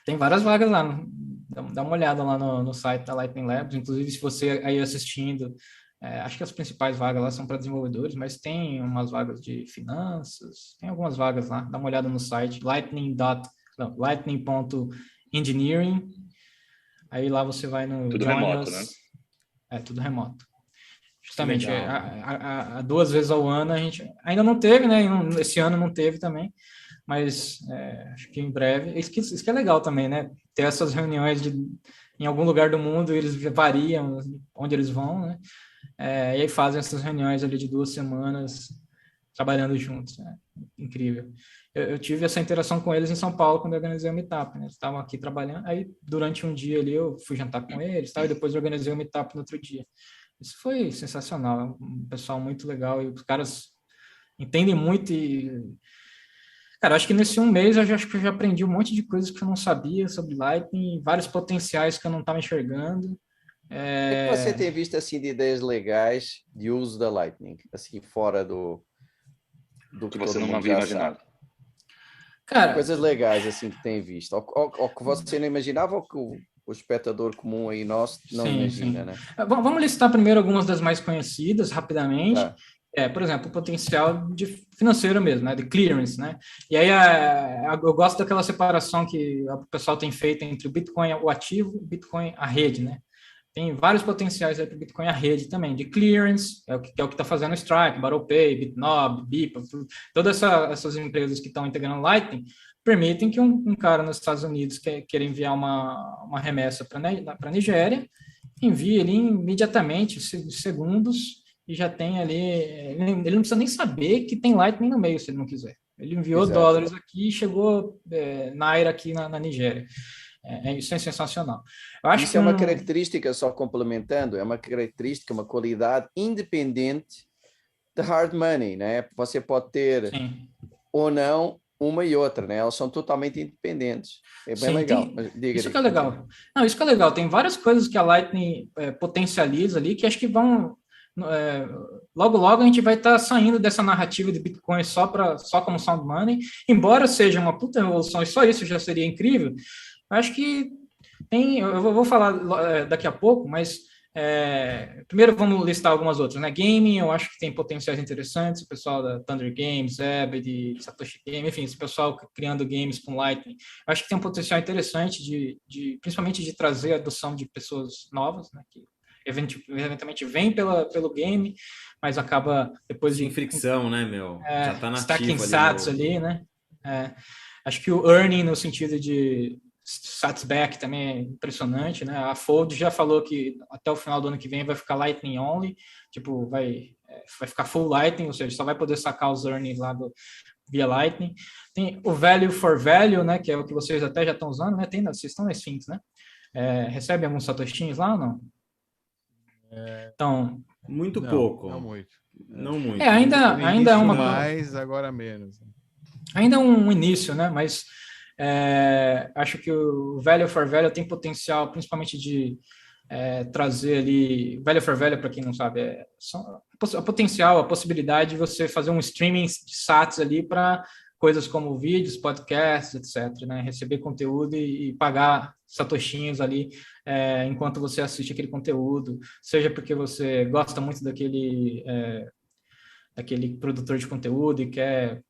Tem várias vagas lá. Dá uma olhada lá no site da Lightning Labs. Inclusive, se você aí assistindo, acho que as principais vagas lá são para desenvolvedores, mas tem umas vagas de finanças, tem algumas vagas lá. Dá uma olhada no site lightning.engineering. Aí lá você vai no tudo remoto, né? Tudo remoto. Justamente, 2 vezes ao ano a gente ainda não teve, né? Esse ano não teve também, mas acho que em breve. Isso que é legal também, né? Ter essas reuniões em algum lugar do mundo, eles variam onde eles vão, né? E aí fazem essas reuniões ali de 2 semanas trabalhando juntos, né? Incrível. Eu tive essa interação com eles em São Paulo quando eu organizei o Meetup, né? Eles estavam aqui trabalhando, aí durante um dia ali eu fui jantar com eles, e depois organizei o Meetup no outro dia. Isso foi sensacional, um pessoal muito legal e os caras entendem muito e... Cara, acho que nesse um mês acho que eu já aprendi um monte de coisas que eu não sabia sobre Lightning, vários potenciais que eu não estava enxergando. O que você tem visto assim de ideias legais de uso da Lightning, assim fora do que você não havia imaginado? Cara, coisas legais assim que tem visto, ou que você não imaginava, ou que o espectador comum aí nosso não imagina, né? Vamos listar primeiro algumas das mais conhecidas rapidamente. Por exemplo, o potencial financeiro mesmo, né, de clearance, né? E aí eu gosto daquela separação que o pessoal tem feito entre o Bitcoin, o ativo, o Bitcoin, a rede, né? tem vários potenciais aí para o Bitcoin, a rede também, de clearance, é o que está fazendo o Strike, BattlePay, Bitnob, Beeple, todas essas empresas que estão integrando Lightning, permitem que um cara nos Estados Unidos queira enviar uma remessa para a Nigéria, envie ali imediatamente, segundos, e já tem ali, ele não precisa nem saber que tem Lightning no meio, se ele não quiser. Ele enviou Exato. dólares aqui e chegou Naira aqui na Nigéria. Isso é sensacional. Eu acho Isso que é uma característica, só complementando, é uma característica, uma qualidade independente de hard money, né? Você pode ter Sim. ou não uma e outra, né? Elas são totalmente independentes. É bem Sim, legal. Mas diga, isso que é legal. Não, isso que é legal. Tem várias coisas que a Lightning potencializa ali que acho que vão logo logo a gente vai estar saindo dessa narrativa de Bitcoin só como sound money, embora seja uma puta revolução e só isso já seria incrível. Eu acho que eu vou falar daqui a pouco, mas primeiro vamos listar algumas outras, né? Gaming, eu acho que tem potenciais interessantes, o pessoal da Thunder Games, de Satoshi Game, enfim, esse pessoal criando games com Lightning, eu acho que tem um potencial interessante principalmente de trazer a adoção de pessoas novas, né? Que eventualmente vem pelo game, mas acaba depois sem fricção, né, meu? Já tá nativo stacking sats ali, né? Acho que o earning no sentido de sats back também é impressionante, né? A Fold já falou que até o final do ano que vem vai ficar Lightning only, tipo, vai ficar full Lightning, ou seja, só vai poder sacar os earnings lá via Lightning. Tem o Value for Value, né? Que é o que vocês até já estão usando, né? Vocês estão na Sphinx, né? Recebe alguns satoshinhos lá ou não? Então, muito pouco. Não muito. Não muito. Ainda é uma mais, agora menos. Ainda é um início, né? Mas acho que o Value for Value tem potencial, principalmente de trazer ali Value for Value, para quem não sabe, a possibilidade de você fazer um streaming de sats ali para coisas como vídeos, podcasts, etc., né? Receber conteúdo e pagar satoshinhos ali enquanto você assiste aquele conteúdo, seja porque você gosta muito daquele produtor de conteúdo e quer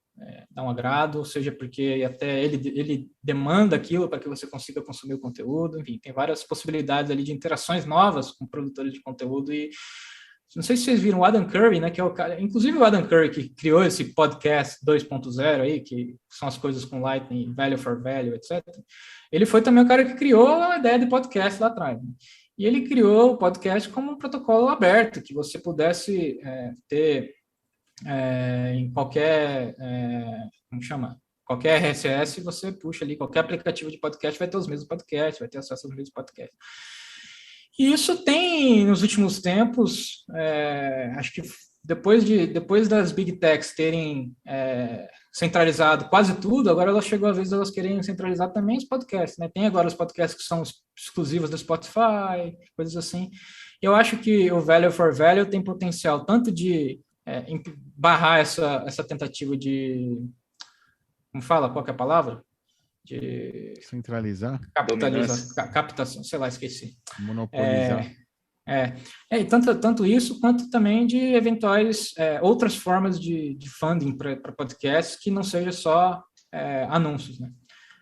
dar um agrado, seja porque até ele demanda aquilo para que você consiga consumir o conteúdo, enfim, tem várias possibilidades ali de interações novas com produtores de conteúdo. E não sei se vocês viram o Adam Curry, né, que é o cara, inclusive o Adam Curry que criou esse podcast 2.0 aí, que são as coisas com Lightning, Value for Value, etc. Ele foi também o cara que criou a ideia de podcast lá atrás, né? E ele criou o podcast como um protocolo aberto, que você pudesse ter em qualquer, como chama? Qualquer RSS, você puxa ali, qualquer aplicativo de podcast vai ter os mesmos podcasts, vai ter acesso aos mesmos podcasts. E isso tem, nos últimos tempos, acho que depois das Big Techs terem centralizado quase tudo, agora chegou a vez de elas querem centralizar também os podcasts, né? Tem agora os podcasts que são exclusivos do Spotify, coisas assim. Eu acho que o Value for Value tem potencial tanto de barrar essa tentativa de, como fala, qual que é a palavra? De centralizar? Captação, sei lá, esqueci. Monopolizar. E tanto isso, quanto também de eventuais outras formas de funding para podcasts que não seja só anúncios, né?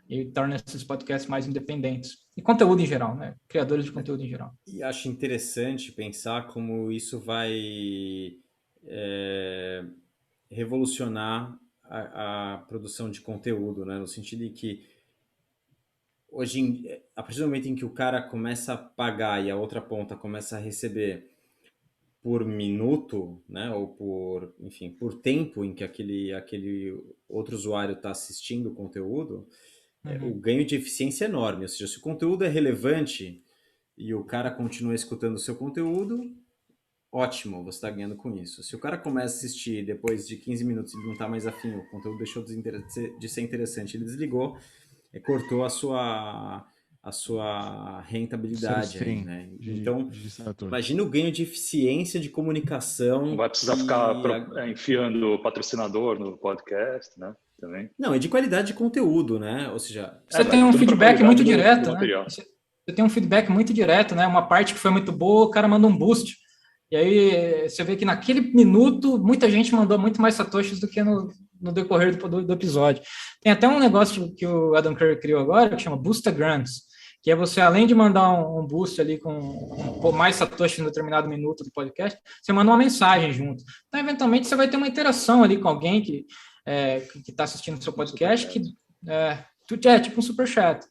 E torna esses podcasts mais independentes. E conteúdo em geral, né? Criadores de conteúdo em geral. E acho interessante pensar como isso vai revolucionar a produção de conteúdo, né? No sentido de que hoje, a partir do momento em que o cara começa a pagar e a outra ponta começa a receber por minuto, né? Ou por tempo em que aquele outro usuário está assistindo o conteúdo, o ganho de eficiência é enorme. Ou seja, se o conteúdo é relevante e o cara continua escutando o seu conteúdo, ótimo, você está ganhando com isso. Se o cara começa a assistir depois de 15 minutos e não está mais afim, o conteúdo deixou de ser interessante, ele desligou, cortou a sua rentabilidade. Aí, né? Então, imagina o ganho de eficiência de comunicação. Não vai precisar ficar enfiando o patrocinador no podcast, né? Também. Não, e de qualidade de conteúdo, né? Ou seja... Você tem um feedback muito direto, né? Você tem um feedback muito direto, né? Uma parte que foi muito boa, o cara manda um boost. E aí você vê que naquele minuto muita gente mandou muito mais satoshis do que no decorrer do episódio. Tem até um negócio que o Adam Curry criou agora que chama Boostagrams, que é você, além de mandar um boost ali com mais satoshi em determinado minuto do podcast, você manda uma mensagem junto. Então, eventualmente, você vai ter uma interação ali com alguém que está assistindo o seu podcast, que é tipo um superchat.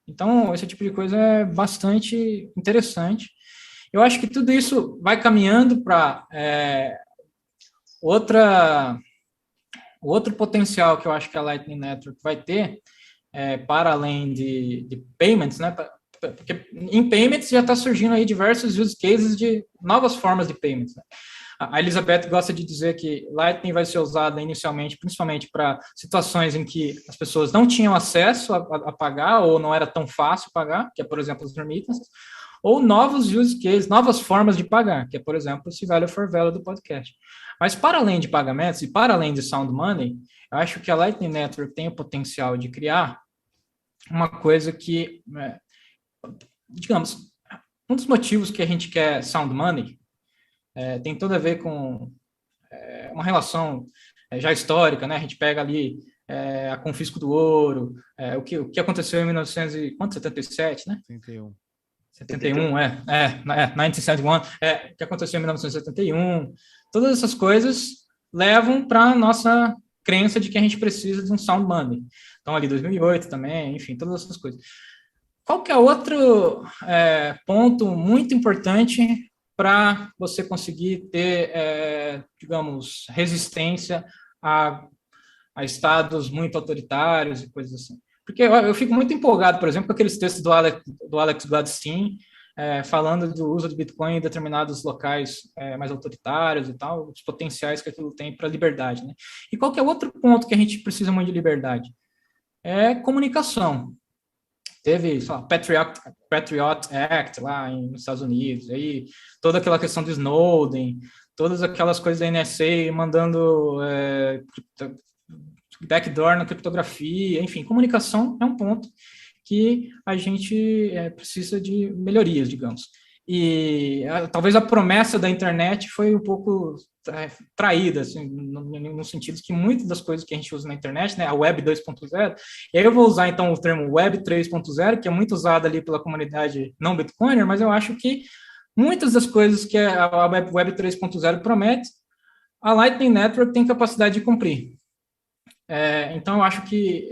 Então, esse tipo de coisa é bastante interessante. Eu acho que tudo isso vai caminhando para outro potencial que eu acho que a Lightning Network vai ter, para além de payments, né? Porque em payments já está surgindo aí diversos use cases de novas formas de payments, né? A Elizabeth gosta de dizer que Lightning vai ser usada inicialmente, principalmente para situações em que as pessoas não tinham acesso a pagar ou não era tão fácil pagar, que é, por exemplo, as remittances, ou novos use cases, novas formas de pagar, que é, por exemplo, esse value for value do podcast. Mas para além de pagamentos e para além de sound money, eu acho que a Lightning Network tem o potencial de criar uma coisa que, digamos, um dos motivos que a gente quer sound money tem tudo a ver com uma relação já histórica, né? A gente pega ali a confisco do ouro, o que aconteceu em 1977, né? 71. 1971, o que aconteceu em 1971, todas essas coisas levam para a nossa crença de que a gente precisa de um sound money. Então, ali 2008 também, enfim, todas essas coisas. Qual que é outro ponto muito importante para você conseguir ter, digamos, resistência a estados muito autoritários e coisas assim? Porque eu fico muito empolgado, por exemplo, com aqueles textos do Alex Gladstein, falando do uso de Bitcoin em determinados locais mais autoritários e tal, os potenciais que aquilo tem para a liberdade, né? E qual que é outro ponto que a gente precisa muito de liberdade? É comunicação. Teve, sei lá, Patriot Act lá nos Estados Unidos, aí toda aquela questão do Snowden, todas aquelas coisas da NSA mandando backdoor na criptografia, enfim, comunicação é um ponto que a gente precisa de melhorias, digamos. E talvez a promessa da internet foi um pouco traída, assim, no sentido que muitas das coisas que a gente usa na internet, né, a Web 2.0, e aí eu vou usar então o termo Web 3.0, que é muito usado ali pela comunidade não Bitcoiner, mas eu acho que muitas das coisas que a Web 3.0 promete, a Lightning Network tem capacidade de cumprir. Então, eu acho que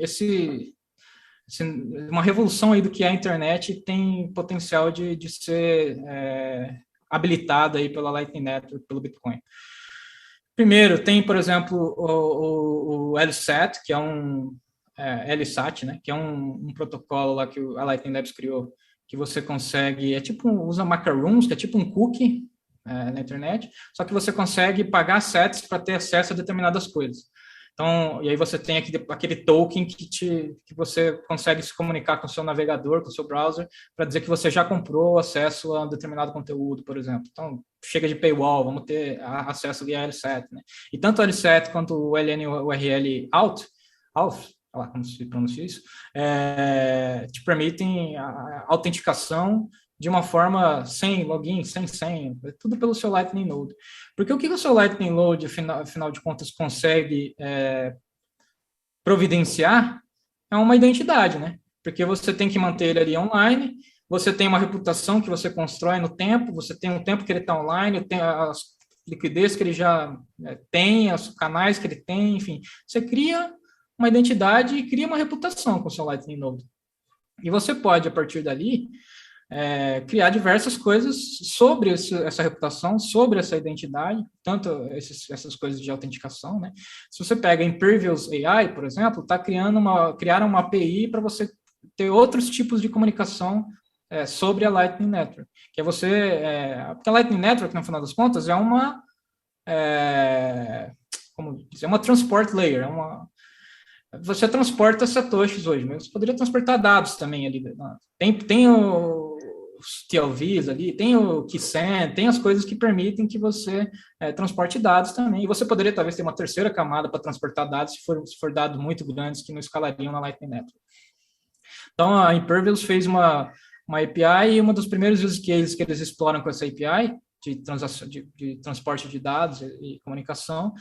uma revolução aí do que é a internet tem potencial de ser habilitada aí pela Lightning Network, pelo Bitcoin. Primeiro, tem, por exemplo, o LSAT, que é LSAT, né, que é um protocolo lá que a Lightning Labs criou, que você consegue, usa macaroons, que é tipo um cookie na internet, só que você consegue pagar sats para ter acesso a determinadas coisas. Então, e aí você tem aquele token que você consegue se comunicar com o seu navegador, com o seu browser, para dizer que você já comprou acesso a um determinado conteúdo, por exemplo. Então, chega de paywall, vamos ter acesso via LSAT, né? E tanto o LSAT quanto o LNURL auth, lá como se pronuncia isso, te permitem a autenticação de uma forma sem login, sem senha, tudo pelo seu Lightning Node. Porque o que o seu Lightning Node, afinal de contas, consegue providenciar é uma identidade, né? Porque você tem que manter ele ali online, você tem uma reputação que você constrói no tempo, você tem o tempo que ele está online, tem a liquidez que ele já tem, os canais que ele tem, enfim. Você cria uma identidade e cria uma reputação com o seu Lightning Node. E você pode, a partir dali, criar diversas coisas sobre essa reputação, sobre essa identidade, tanto essas coisas de autenticação, né? Se você pega Impervious AI, por exemplo, criaram uma API para você ter outros tipos de comunicação sobre a Lightning Network, que é porque a Lightning Network, no final das contas, é uma transport layer, você transporta satoshis hoje, mas você poderia transportar dados também ali. Tem os TLVs ali, tem o Keysen, tem as coisas que permitem que você transporte dados também. E você poderia talvez ter uma terceira camada para transportar dados se for dados muito grandes que não escalariam na Lightning Network. Então, a Impervious fez uma API e um dos primeiros use cases que eles exploram com essa API de transporte de dados e comunicação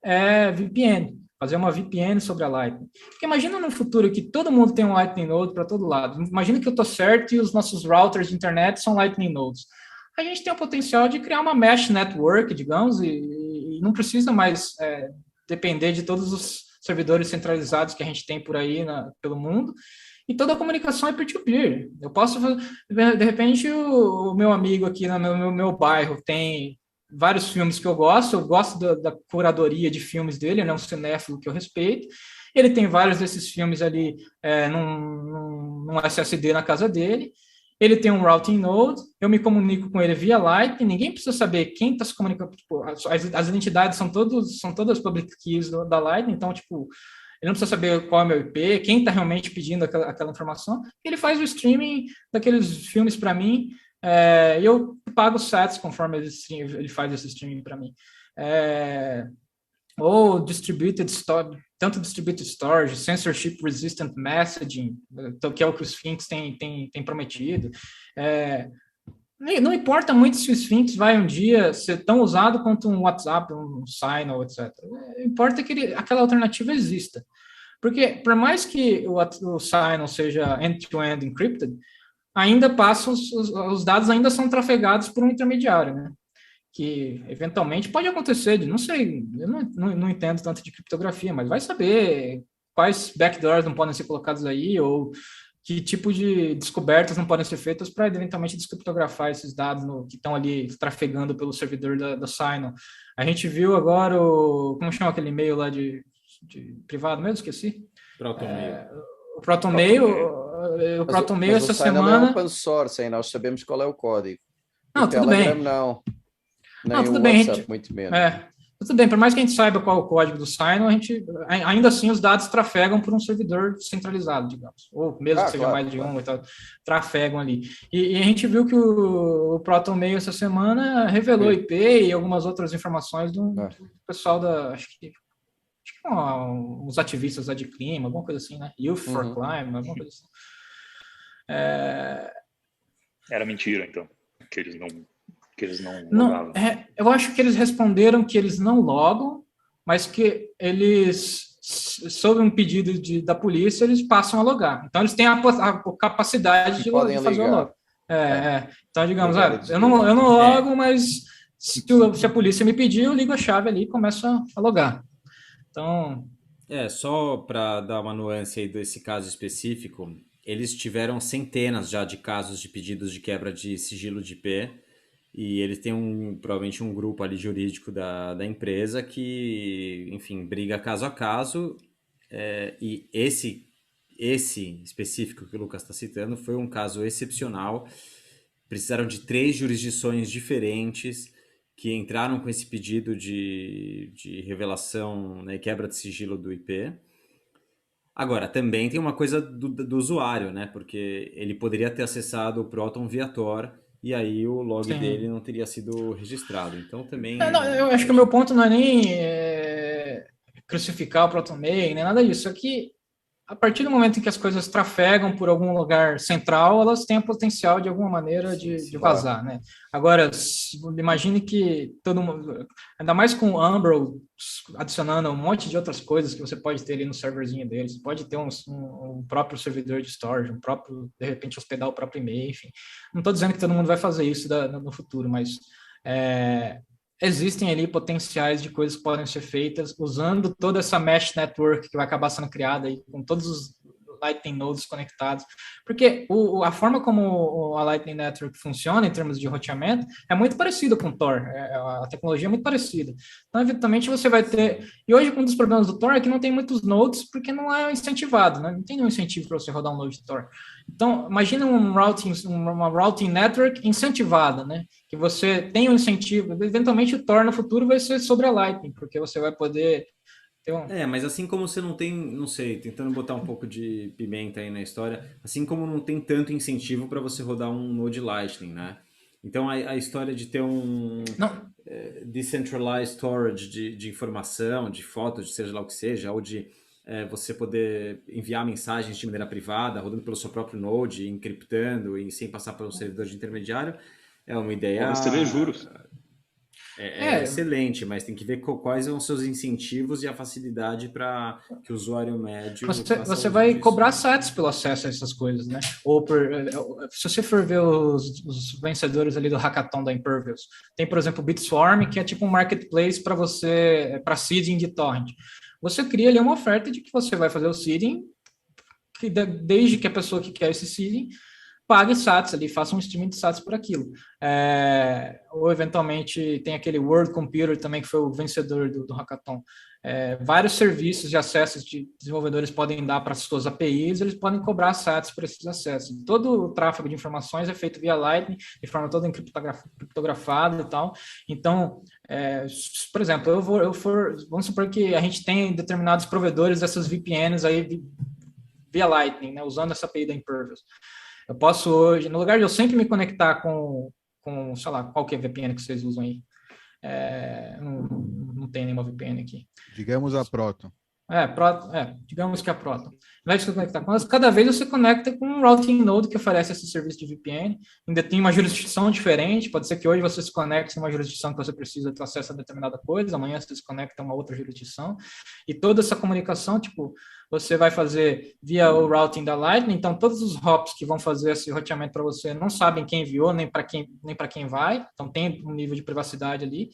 é VPN. fazer uma VPN sobre a Lightning. Porque imagina no futuro que todo mundo tem um Lightning Node para todo lado. Imagina que eu estou certo e os nossos routers de internet são Lightning Nodes. A gente tem o potencial de criar uma mesh network, digamos, e não precisa mais depender de todos os servidores centralizados que a gente tem por aí pelo mundo. E toda a comunicação é peer-to-peer. Eu posso, de repente, o meu amigo aqui no meu bairro tem vários filmes que eu gosto da curadoria de filmes dele, ele é um cinéfilo que eu respeito, ele tem vários desses filmes ali num SSD na casa dele, ele tem um routing node, eu me comunico com ele via Lightning, ninguém precisa saber quem está se comunicando, tipo, as identidades são todas public keys da Lightning, então, tipo, ele não precisa saber qual é o meu IP, quem está realmente pedindo aquela informação. Ele faz o streaming daqueles filmes para mim, e eu pago sats conforme ele faz esse streaming para mim. Ou tanto distributed storage, censorship resistant messaging, que é o que o Sphinx tem prometido. Não importa muito se o Sphinx vai um dia ser tão usado quanto um WhatsApp, um Signal, etc. Importa que aquela alternativa exista. Porque, por mais que o Signal seja end-to-end encrypted, ainda passam, os dados ainda são trafegados por um intermediário, né? Que, eventualmente, pode acontecer, não sei, eu não entendo tanto de criptografia, mas vai saber quais backdoors não podem ser colocados aí, ou que tipo de descobertas não podem ser feitas para eventualmente descriptografar esses dados que estão ali trafegando pelo servidor da Signal. A gente viu agora como chama aquele e-mail lá de privado mesmo? Esqueci. ProtonMail. O ProtonMail, o ProtonMail essa semana... é open source, hein? Nós sabemos qual é o código. Não, o tudo Telegram bem. Não. Nem Não, tudo o bem, WhatsApp, muito menos. Tudo bem, por mais que a gente saiba qual é o código do Signal, ainda assim os dados trafegam por um servidor centralizado, digamos. Ou mesmo que seja mais de um, então, trafegam ali. E a gente viu que o ProtonMail essa semana revelou IP e algumas outras informações do pessoal acho que uns ativistas lá de clima, alguma coisa assim, né? Youth for Climate, alguma coisa assim. Era mentira, então, que eles não logavam. Eu acho que eles responderam que eles não logam, mas que eles, sob um pedido da polícia, eles passam a logar. Então, eles têm a capacidade de fazer o log. Então, digamos, eu não logo, mas se a polícia me pedir, eu ligo a chave ali e começo a logar. Então... Só para dar uma nuance aí desse caso específico, eles tiveram centenas já de casos de pedidos de quebra de sigilo de IP, e eles têm provavelmente um grupo ali jurídico da empresa que, enfim, briga caso a caso, e esse específico que o Lucas está citando foi um caso excepcional. Precisaram de 3 jurisdições diferentes que entraram com esse pedido de revelação, né, quebra de sigilo do IP. Agora, também tem uma coisa do usuário, né? Porque ele poderia ter acessado o Proton via Tor e aí o log dele não teria sido registrado. Então também... eu acho que o meu ponto não é nem crucificar o ProtonMail, nem nada disso. É que a partir do momento em que as coisas trafegam por algum lugar central, elas têm o potencial de alguma maneira de vazar, né? Agora, imagine que todo mundo, ainda mais com o Umbrel adicionando um monte de outras coisas que você pode ter ali no serverzinho deles, pode ter um próprio servidor de storage, de repente hospedar o próprio e-mail, enfim. Não estou dizendo que todo mundo vai fazer isso no futuro, mas existem ali potenciais de coisas que podem ser feitas usando toda essa mesh network que vai acabar sendo criada aí, com todos os Lightning Nodes conectados, porque a forma como a Lightning Network funciona em termos de roteamento é muito parecida com o Tor, a tecnologia é muito parecida. Então, eventualmente, você vai ter... E hoje, um dos problemas do Tor é que não tem muitos nodes, porque não é incentivado, né? Não tem nenhum incentivo para você rodar um node de Tor. Então, imagina uma routing network incentivada, né? Que você tem um incentivo. Eventualmente, o Tor no futuro vai ser sobre a Lightning, porque você vai poder... mas assim como você não tem, não sei, tentando botar um pouco de pimenta aí na história, assim como não tem tanto incentivo para você rodar um Node Lightning, né? Então a história de ter um decentralized storage de informação, de fotos, de seja lá o que seja, ou de você poder enviar mensagens de maneira privada, rodando pelo seu próprio Node, encriptando e sem passar por um servidor de intermediário, é uma ideia... Ou receber juros. é excelente, mas tem que ver quais são os seus incentivos e a facilidade para que o usuário médio faça Você uso vai disso. cobrar sats pelo acesso a essas coisas, né? Se você for ver os vencedores ali do hackathon da Impervious, tem, por exemplo, o BitSwarm, que é tipo um marketplace para seeding de torrent. Você cria ali uma oferta de que você vai fazer o seeding, desde que a pessoa que quer esse seeding pague sats ali, faça um streaming de sats por aquilo. Ou eventualmente tem aquele World Computer também, que foi o vencedor do hackathon. Vários serviços de acessos de desenvolvedores podem dar para as suas APIs, eles podem cobrar sats por esses acessos. Todo o tráfego de informações é feito via Lightning, de forma toda criptografada e tal. Então, por exemplo, vamos supor que a gente tem determinados provedores dessas VPNs aí via Lightning, né, usando essa API da Impervious. Eu posso hoje, no lugar de eu sempre me conectar com sei lá, qual que é a VPN que vocês usam aí? Não tem nenhuma VPN aqui. Digamos a Proton. Digamos que a Proton. Ao invés de você conectar com elas, cada vez você conecta com um routing node que oferece esse serviço de VPN. Ainda tem uma jurisdição diferente. Pode ser que hoje você se conecte em uma jurisdição que você precisa ter acesso a determinada coisa, amanhã você se conecta a uma outra jurisdição. E toda essa comunicação, tipo, você vai fazer via o routing da Lightning, então todos os hops que vão fazer esse roteamento para você não sabem quem enviou, nem para quem vai, então tem um nível de privacidade ali.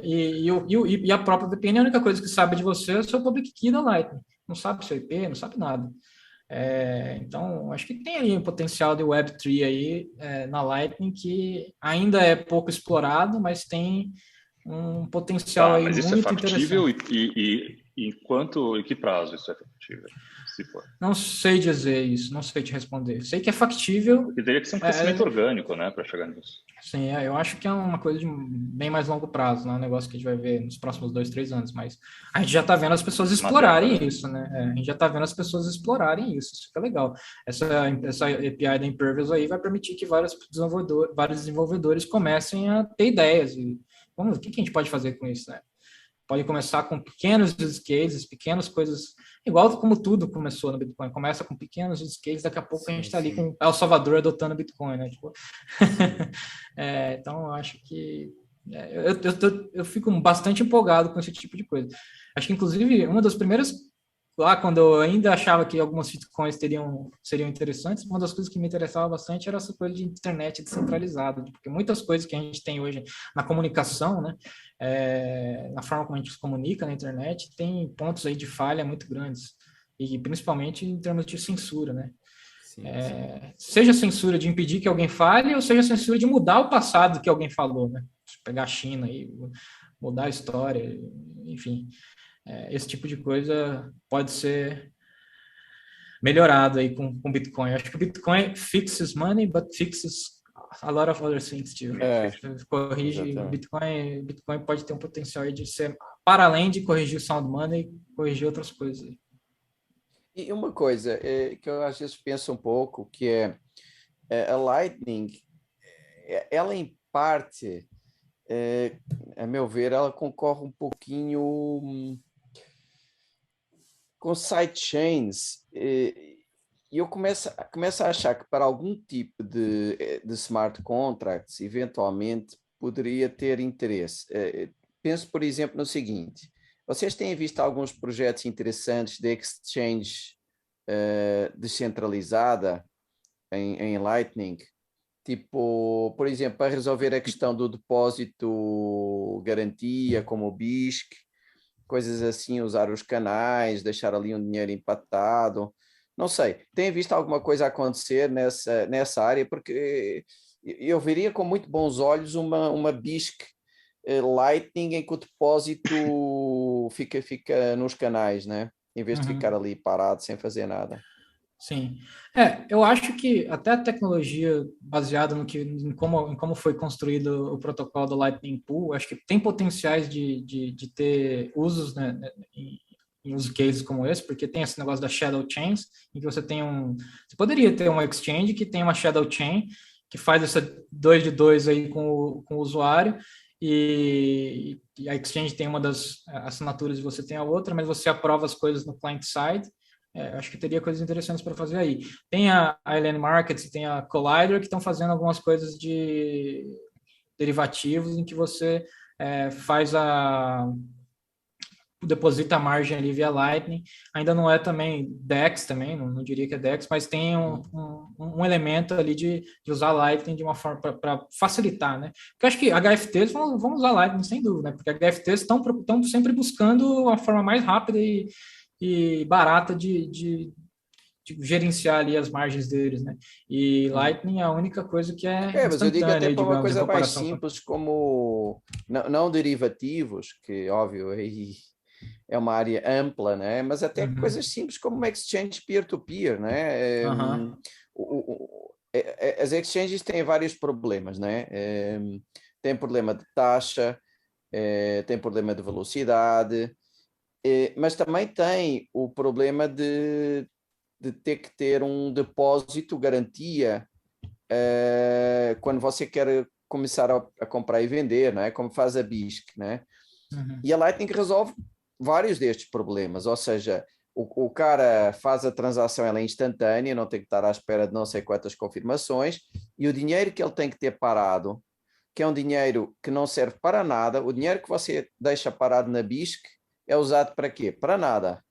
E a própria VPN, a única coisa que sabe de você é o seu public key da Lightning, não sabe seu IP, não sabe nada. Então, acho que tem aí um potencial de Web3 aí na Lightning que ainda é pouco explorado, mas tem um potencial aí mas isso muito é factível interessante. e em que prazo isso é factível, se for? Não sei dizer isso, não sei te responder. Sei que é factível. Porque teria que ser um crescimento orgânico, né, para chegar nisso. Sim, eu acho que é uma coisa de bem mais longo prazo, não é um negócio que a gente vai ver nos próximos 2, 3 anos, mas a gente já está vendo as pessoas explorarem isso, né? A gente já está vendo as pessoas explorarem isso que é legal. Essa API da Impervious aí vai permitir que vários desenvolvedores comecem a ter ideias. O que a gente pode fazer com isso, né? Pode começar com pequenos use cases, pequenas coisas, igual como tudo começou no Bitcoin. Começa com pequenos use cases, daqui a pouco a gente está ali com El Salvador adotando Bitcoin, né? Tipo, então, eu acho que eu fico bastante empolgado com esse tipo de coisa. Acho que, inclusive, uma das primeiras, lá quando eu ainda achava que algumas bitcoins seriam interessantes, uma das coisas que me interessava bastante era essa coisa de internet descentralizada, porque muitas coisas que a gente tem hoje na comunicação, né, na forma como a gente se comunica na internet, tem pontos aí de falha muito grandes, e principalmente em termos de censura, né? Sim. Seja censura de impedir que alguém fale, ou seja censura de mudar o passado que alguém falou, né? Pegar a China e mudar a história, enfim. Esse tipo de coisa pode ser melhorado aí com Bitcoin. Eu acho que o Bitcoin fixes money, but fixes a lot of other things too. Corrige Bitcoin pode ter um potencial aí de ser, para além de corrigir o sound money, corrigir outras coisas. E uma coisa que eu às vezes penso um pouco, que a Lightning, ela em parte, a meu ver, ela concorre um pouquinho com sidechains, e eu começo a achar que para algum tipo de smart contracts, eventualmente, poderia ter interesse. Penso, por exemplo, no seguinte: vocês têm visto alguns projetos interessantes de exchange descentralizada em Lightning? Tipo, por exemplo, para resolver a questão do depósito garantia, como o BISC, coisas assim, usar os canais, deixar ali um dinheiro empatado. Não sei, tem visto alguma coisa acontecer nessa área? Porque eu veria com muito bons olhos uma BISC Lightning em que o depósito fica nos canais, né? Em vez de ficar ali parado sem fazer nada. Sim. Eu acho que até a tecnologia baseada em como foi construído o protocolo do Lightning Pool, acho que tem potenciais de ter usos, né, em use cases como esse, porque tem esse negócio da shadow chains, em que você poderia ter uma exchange que tem uma shadow chain, que faz essa 2 de 2 aí com o usuário, e a exchange tem uma das assinaturas e você tem a outra, mas você aprova as coisas no client side. Acho que teria coisas interessantes para fazer aí. Tem a Island Markets, tem a Collider, que estão fazendo algumas coisas de derivativos em que você faz deposita a margem ali via Lightning. Ainda não é também DEX também, não diria que é DEX, mas tem um elemento ali de usar Lightning de uma forma para facilitar, né? Porque eu acho que HFTs vão usar Lightning sem dúvida, né? Porque HFTs estão sempre buscando a forma mais rápida e barata de gerenciar ali as margens deles, né? E Lightning é a única coisa que é Mas eu digo até instantânea, para uma digamos, em coisa mais comparação com... simples como não derivativos, que óbvio aí é uma área ampla, né? Mas até coisas simples como uma exchange peer-to-peer, né? As exchanges têm vários problemas, né? Tem problema de taxa, tem problema de velocidade, mas também tem o problema de ter que ter um depósito, garantia, quando você quer começar a comprar e vender, não é? Como faz a BISC, né? E a Lightning resolve vários destes problemas, ou seja, o cara faz a transação, ela é instantânea, não tem que estar à espera de não sei quantas confirmações, e o dinheiro que ele tem que ter parado, que é um dinheiro que não serve para nada, o dinheiro que você deixa parado na BISC é usado para quê? Para nada,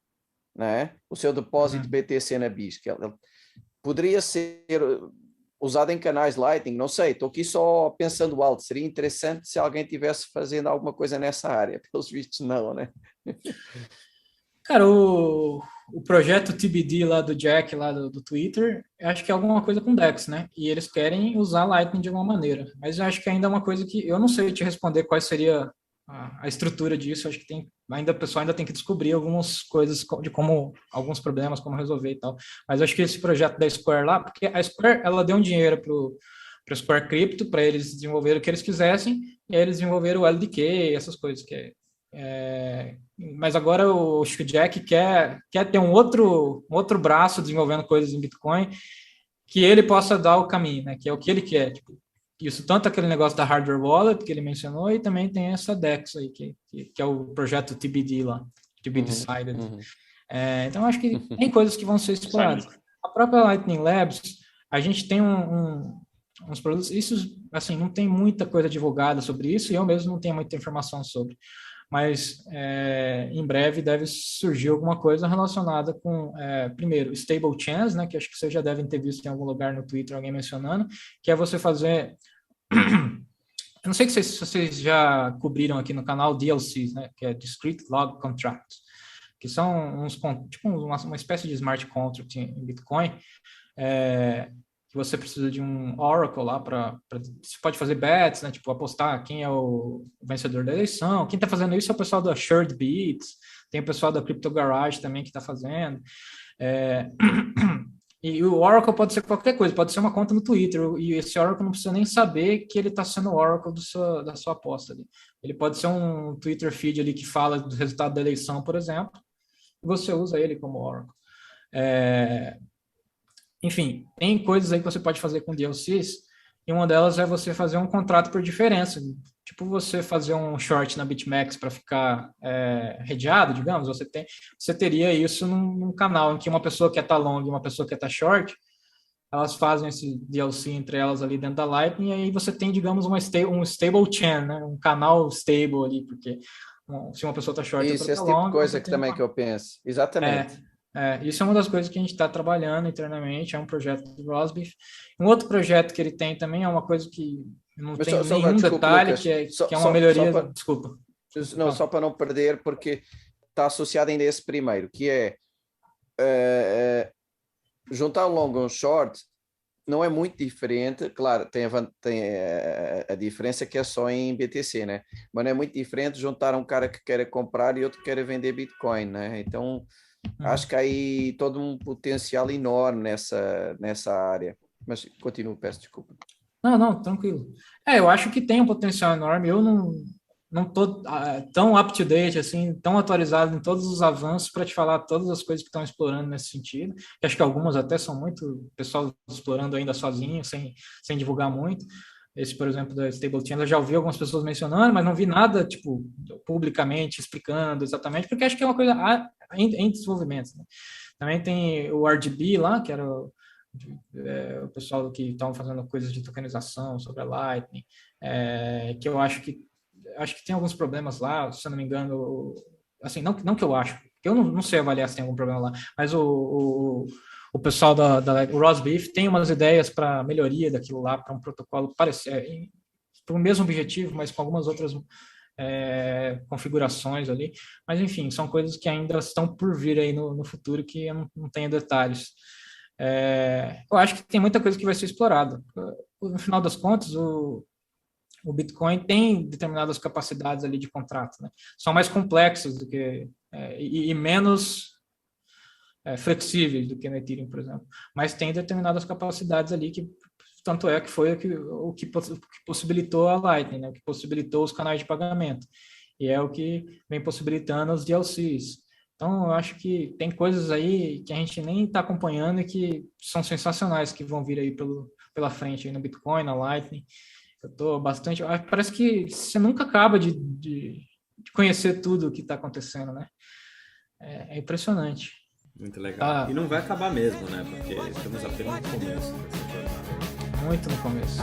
não é? O seu depósito BTC na BISC, ele poderia ser usado em canais Lightning, não sei, estou aqui só pensando alto, seria interessante se alguém estivesse fazendo alguma coisa nessa área, pelos vistos não, né? Cara, o projeto TBD lá do Jack, lá do Twitter, eu acho que é alguma coisa com DEX, né? E eles querem usar Lightning de alguma maneira, mas eu acho que ainda é uma coisa que eu não sei te responder qual seria a estrutura disso, eu acho que o pessoal ainda tem que descobrir algumas coisas de como, alguns problemas, como resolver e tal, mas eu acho que esse projeto da Square lá, porque a Square, ela deu um dinheiro para o Square Crypto, para eles desenvolverem o que eles quisessem, e aí eles desenvolveram o LDK, essas coisas que mas agora acho que o Jack quer ter um outro braço desenvolvendo coisas em Bitcoin que ele possa dar o caminho, né? Que é o que ele quer. Tipo, isso, tanto aquele negócio da hardware wallet que ele mencionou, e também tem essa DEX aí, que é o projeto TBD lá, TBD Decided. Então, acho que tem coisas que vão ser exploradas. A própria Lightning Labs, a gente tem uns produtos, isso, assim, não tem muita coisa divulgada sobre isso, e eu mesmo não tenho muita informação sobre. Mas em breve deve surgir alguma coisa relacionada com, primeiro, stable chains, né, que acho que vocês já devem ter visto em algum lugar no Twitter alguém mencionando, que é você fazer... Eu não sei se vocês já cobriram aqui no canal DLCs, né, que é Discrete Log Contracts, que são tipo uma espécie de smart contract em Bitcoin, que você precisa de um Oracle lá você pode fazer bets, né? Tipo, apostar quem é o vencedor da eleição. Quem está fazendo isso é o pessoal da Assured Bits, tem o pessoal da Crypto Garage também que está fazendo. E o Oracle pode ser qualquer coisa, pode ser uma conta no Twitter, e esse Oracle não precisa nem saber que ele está sendo o Oracle da sua aposta ali. Ele pode ser um Twitter feed ali que fala do resultado da eleição, por exemplo, e você usa ele como Oracle. Enfim, tem coisas aí que você pode fazer com DLCs, e uma delas é você fazer um contrato por diferença. Tipo você fazer um short na BitMEX para ficar redeado, digamos, você teria isso num canal em que uma pessoa quer estar long e uma pessoa quer estar short, elas fazem esse DLC entre elas ali dentro da Lightning, e aí você tem, digamos, um stable chain, né? Um canal stable ali, porque se uma pessoa está short, Isso, outra esse está tipo long. de coisa que também que eu penso. Exatamente. Isso é uma das coisas que a gente está trabalhando internamente, é um projeto do Rosbif. Um outro projeto que ele tem também é uma coisa que não Mas tem nenhum desculpa, detalhe, Lucas, que é uma melhoria. Desculpa. Não, só para não perder, porque está associado ainda a esse primeiro, que é juntar um long e um short não é muito diferente, claro, tem a diferença que é só em BTC, né? Mas não é muito diferente juntar um cara que queira comprar e outro que queira vender Bitcoin, né? Então, acho que há aí todo um potencial enorme nessa área. Mas continuo, peço desculpa. Não, tranquilo. Eu acho que tem um potencial enorme. Eu não estou tão up-to-date, assim, tão atualizado em todos os avanços para te falar todas as coisas que estão explorando nesse sentido. Que acho que algumas até são muito pessoal explorando ainda sozinho, sem divulgar muito. Esse, por exemplo, da Stablechain, eu já ouvi algumas pessoas mencionando, mas não vi nada, tipo, publicamente explicando exatamente, porque acho que é uma coisa em desenvolvimento, né? Também tem o RGB lá, que era o pessoal que estavam fazendo coisas de tokenização sobre a Lightning. que eu acho que tem alguns problemas lá, se eu não me engano, assim, não que eu acho, porque eu não sei avaliar se tem algum problema lá, mas o pessoal o Rosbeef tem umas ideias para melhoria daquilo lá, para um protocolo parecido, para o mesmo objetivo, mas com algumas outras configurações ali, mas enfim, são coisas que ainda estão por vir aí no futuro que eu não tenho detalhes. Eu acho que tem muita coisa que vai ser explorada. No final das contas, o Bitcoin tem determinadas capacidades ali de contrato, né? São mais complexos do que e menos flexíveis do que no Ethereum, por exemplo. Mas tem determinadas capacidades ali que tanto é que foi o que possibilitou a Lightning, né? O que possibilitou os canais de pagamento. E é o que vem possibilitando os DLCs. Então, eu acho que tem coisas aí que a gente nem está acompanhando e que são sensacionais que vão vir aí pela frente aí no Bitcoin, na Lightning. Eu estou bastante... Parece que você nunca acaba de conhecer tudo o que está acontecendo, né? É impressionante. Muito legal. E não vai acabar mesmo, né? Porque estamos apenas no começo dessa jornada. Muito no começo.